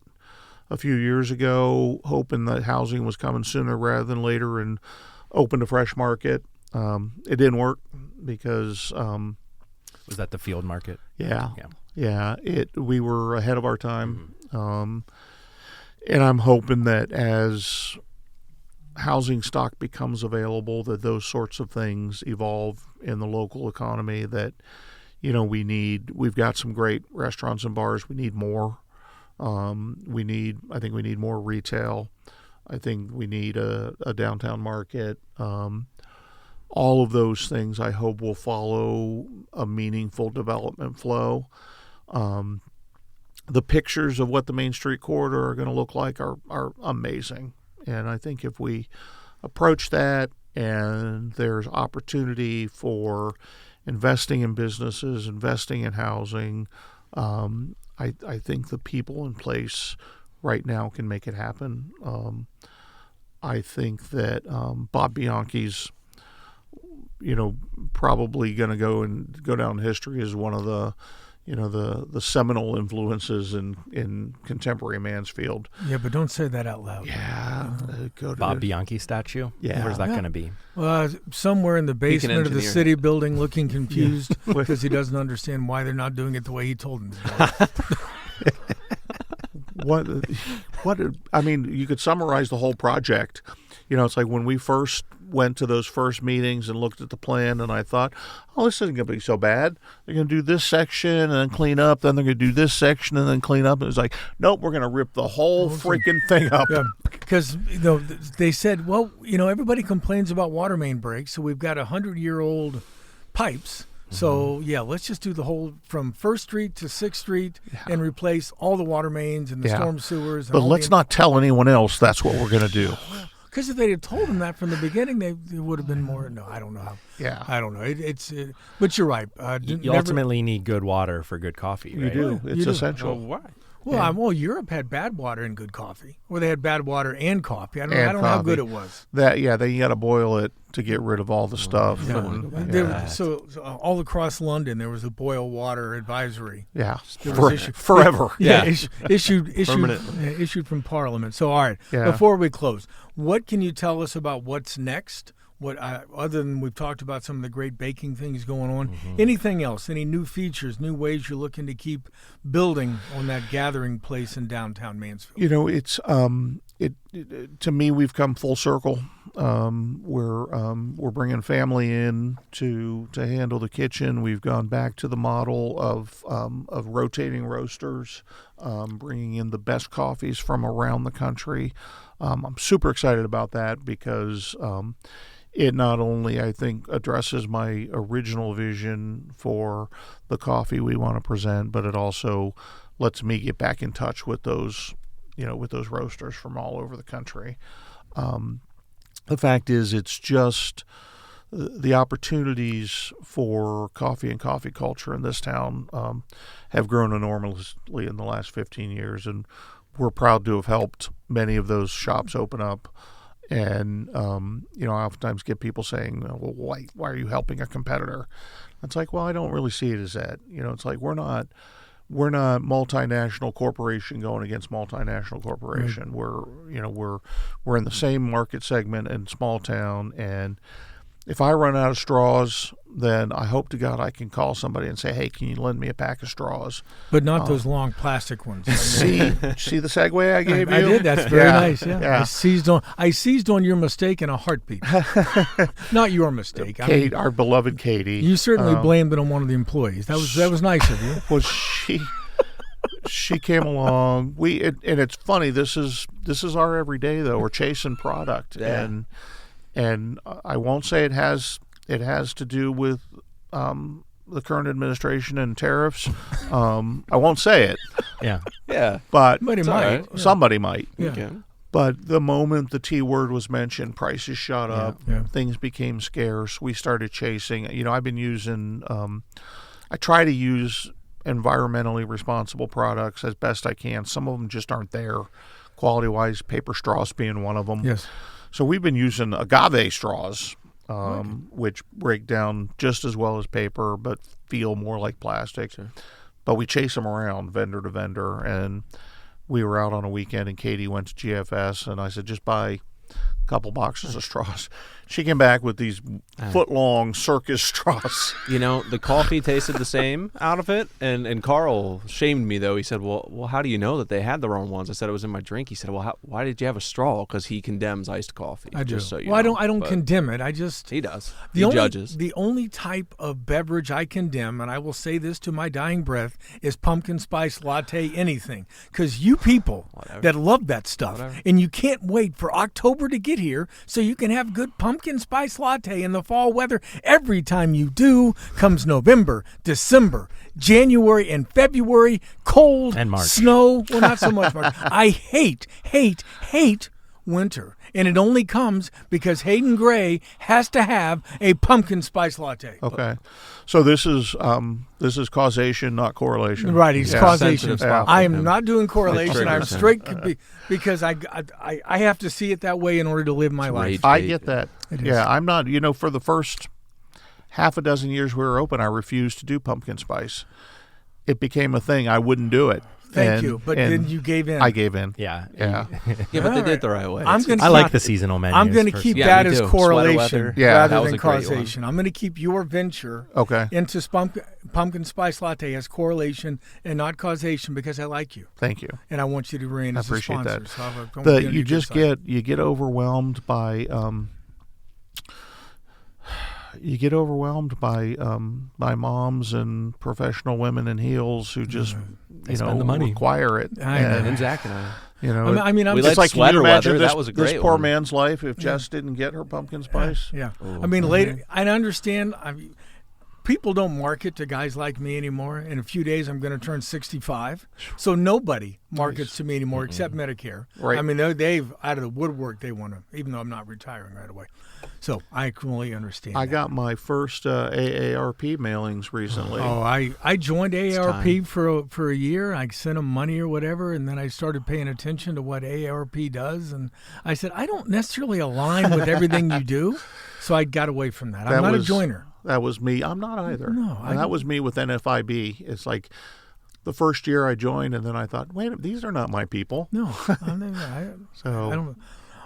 a few years ago, hoping that housing was coming sooner rather than later, and opened a fresh market. It didn't work because was that the field market? Yeah. We were ahead of our time, and I'm hoping that as housing stock becomes available, that those sorts of things evolve in the local economy. That we've got some great restaurants and bars. We need more. I think we need more retail. I think we need a downtown market. All of those things I hope will follow a meaningful development flow. The pictures of what the Main Street corridor are going to look like are amazing. And I think if we approach that, and there's opportunity for investing in businesses, investing in housing, I think the people in place right now can make it happen. I think that Bob Bianchi's, probably going to go down in history as one of the, the seminal influences in contemporary Mansfield. Yeah, but don't say that out loud. Yeah, go to Bob Bianchi statue. Yeah. Where's that going to be? Somewhere in the basement of the engineer. city building, looking confused because he doesn't understand why they're not doing it the way he told them to do it. What? I mean, you could summarize the whole project. It's like when we first went to those first meetings and looked at the plan, and I thought, oh, this isn't going to be so bad. They're going to do this section and then clean up. Then they're going to do this section and then clean up. And it was like, nope, we're going to rip the whole freaking thing up. Yeah, because they said, well, everybody complains about water main breaks, so we've got 100-year-old pipes. So, let's just do the whole from 1st Street to 6th Street and replace all the water mains and the storm sewers. And But let's not tell anyone else that's what we're going to do. Because if they had told them that from the beginning, they would have been more. No, I don't know. Yeah. I don't know. But you're right. You ultimately need good water for good coffee, right? You do. You It's do. essential. why? Well, Europe had bad water and good coffee, or they had bad water and coffee. I don't know how coffee. good it was. Then you got to boil it to get rid of all the stuff. Yeah. And, So all across London, there was a boil water advisory. yeah. There was issue- Forever. Yeah. Issued Permanently. issued from Parliament. So, all right, Yeah. before we close, what can you tell us about what's next? What other than we've talked about some of the great baking things going on, anything else? Any new features, new ways you're looking to keep building on that gathering place in downtown Mansfield? It's to me, we've come full circle. We're bringing family in to handle the kitchen. We've gone back to the model of rotating roasters, bringing in the best coffees from around the country. I'm super excited about that because it not only, I think, addresses my original vision for the coffee we want to present, but it also lets me get back in touch with those roasters from all over the country. The fact is, it's just the opportunities for coffee and coffee culture in this town have grown enormously in the last 15 years, and we're proud to have helped many of those shops open up. And, I oftentimes get people saying, well, why are you helping a competitor? It's like, well, I don't really see it as that. It's like we're not multinational corporation going against multinational corporation. We're in the same market segment in small town. And if I run out of straws, then I hope to God I can call somebody and say, hey, can you lend me a pack of straws? But not those long plastic ones. See the segue I gave you? I did. That's very nice. Yeah. Yeah. I seized on your mistake in a heartbeat. Not your mistake. Kate, our beloved Katie. You certainly blamed it on one of the employees. That was nice of you. Well, she came along. And it's funny. This is our everyday though. We're chasing product, and I won't say it has to do with the current administration and tariffs. I won't say it. Yeah. Yeah. But Somebody might. Yeah. somebody might. Yeah. Okay. But the moment the T word was mentioned, prices shot up. Yeah. Things became scarce. We started chasing. I've been using. I try to use environmentally responsible products as best I can. Some of them just aren't there, quality-wise. Paper straws being one of them. Yes. So we've been using agave straws, which break down just as well as paper, but feel more like plastic. Sure. But we chase them around vendor to vendor, and we were out on a weekend, and Katie went to GFS, and I said, just buy a couple boxes of straws. She came back with these foot-long circus straws. The coffee tasted the same out of it, and Carl shamed me though. He said, "Well, how do you know that they had the wrong ones?" I said it was in my drink. He said, "Well, why did you have a straw?" Because he condemns iced coffee. I do. Just so you I know. don't But condemn it. I just He does. The He only, judges. The only type of beverage I condemn, and I will say this to my dying breath, is pumpkin spice latte anything. Because you people that love that stuff, and you can't wait for October to get here so you can have good pumpkin spice latte in the fall weather. Every time you do comes November, December, January, and February, cold, And March. snow. Well, not so much March. I hate winter, and it only comes because Hayden Gray has to have a pumpkin spice latte. Okay. So this is causation, not correlation. Right, he's causation. Sensitive spot for I am him. not doing correlation. Triggers I'm him. straight because I have to see it that way in order to live my life. rage. I get that. It is. Yeah, I'm not. For the first half a dozen years we were open, I refused to do pumpkin spice. it became a thing, I wouldn't do it. Thank you, but then you gave in. I gave in. Yeah. Yeah, but they did it the right way. I like the seasonal menus. I'm going to keep Yeah, that me as too. correlation Sweater weather. Yeah, rather that was than a great one. causation. I'm going to keep your venture Okay. into pumpkin spice latte as correlation and not causation because I like you Thank you. and I want you to remain I as a appreciate sponsor. that. So I don't be on You your just good side. you get overwhelmed by by moms and professional women in heels who just spend the money. require it. I know. And Zach and I. I mean, I'm We just let like, can you sweater imagine weather. this, That was a this great poor one. man's life if Jess didn't get her pumpkin spice? Yeah. Ooh. I mean, later, I understand. People don't market to guys like me anymore. In a few days, I'm going to turn 65. So nobody markets to me anymore except Medicare. Right. I mean, they've, out of the woodwork, they want to, even though I'm not retiring right away. So I completely understand I that. got my first AARP mailings recently. Oh, I joined AARP for a year. I sent them money or whatever, and then I started paying attention to what AARP does. And I said, I don't necessarily align with everything you do. So I got away from that. I'm not a joiner. That was me. I'm not either. No, and that was me with NFIB. It's like the first year I joined, and then I thought, wait, these are not my people. No. I So don't.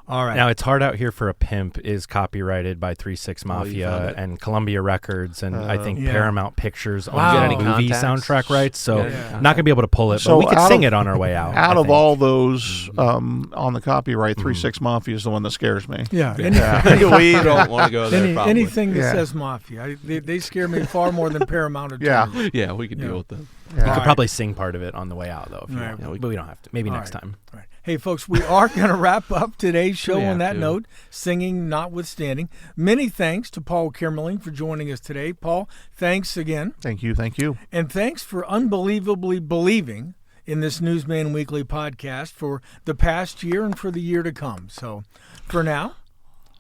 All right. Now, It's Hard Out Here for a Pimp is copyrighted by 3-6 you found Mafia it. and Columbia Records, and I think Yeah. Paramount Pictures Wow. Get owns any the movie contacts? soundtrack rights, so Get any not going to be able to pull it, So but we could out sing of- it on our way out. out I of think. all those on the copyright, 3-6 Mafia is the one that scares me. Yeah. We don't want to go there. Probably. Anything that Yeah. says mafia, they scare me far more than Paramount. Yeah. Attorney. Yeah, we could Yeah. deal with them. You Yeah. could All probably sing part of it on the way out, though, if you Right. want. But we don't have to. Maybe All next right. time. All right. Hey, folks, we are going to wrap up today's show We on have that to. note, singing notwithstanding. Many thanks to Paul Kemerling for joining us today. Paul, thanks again. Thank you. Thank you. And thanks for unbelievably believing in this Newsman Weekly podcast for the past year and for the year to come. So for now,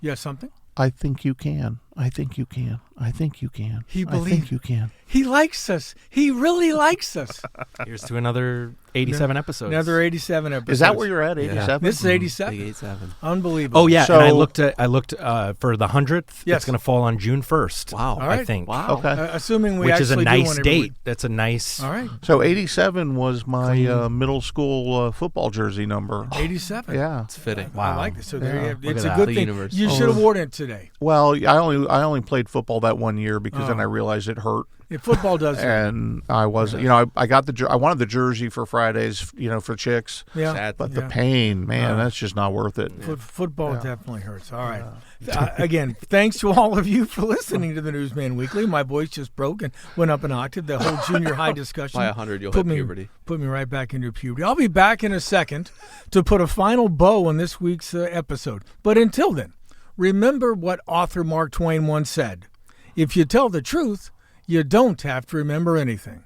you have something? I think you can. I think you can. I think you can. He I think believes. you can. He likes us. He really likes us. Here's to another 87 episodes. Another 87 episodes. Is that where you're at? 87? This is 87. Big 8-7. Unbelievable. Oh, yeah, So- and I looked for the 100th. Yes. It's going to fall on June 1st. Wow. All right. I think. Wow. Okay. Assuming we Which is a actually do nice one every date. week. That's a nice. All right. So 87 was my middle school football jersey number. 87. Yeah. It's fitting. I Wow. like this. So there you Yeah. have, Look it's at a that. good The thing. universe. You should have worn it today. Well, I only played football that 1 year because then I realized it hurt, If football does it. and I wasn't. I got I wanted the jersey for Fridays, for chicks, Yeah. Sad. but Yeah. the pain, man, that's just not worth it. Football definitely hurts. All right. Again, thanks to all of you for listening to the Newsman Weekly. My voice just broke and went up an octave. The whole junior high discussion. By 100, you'll put hit me, puberty. Put me right back into puberty. I'll be back in a second to put a final bow on this week's episode. But until then, remember what author Mark Twain once said. If you tell the truth, you don't have to remember anything.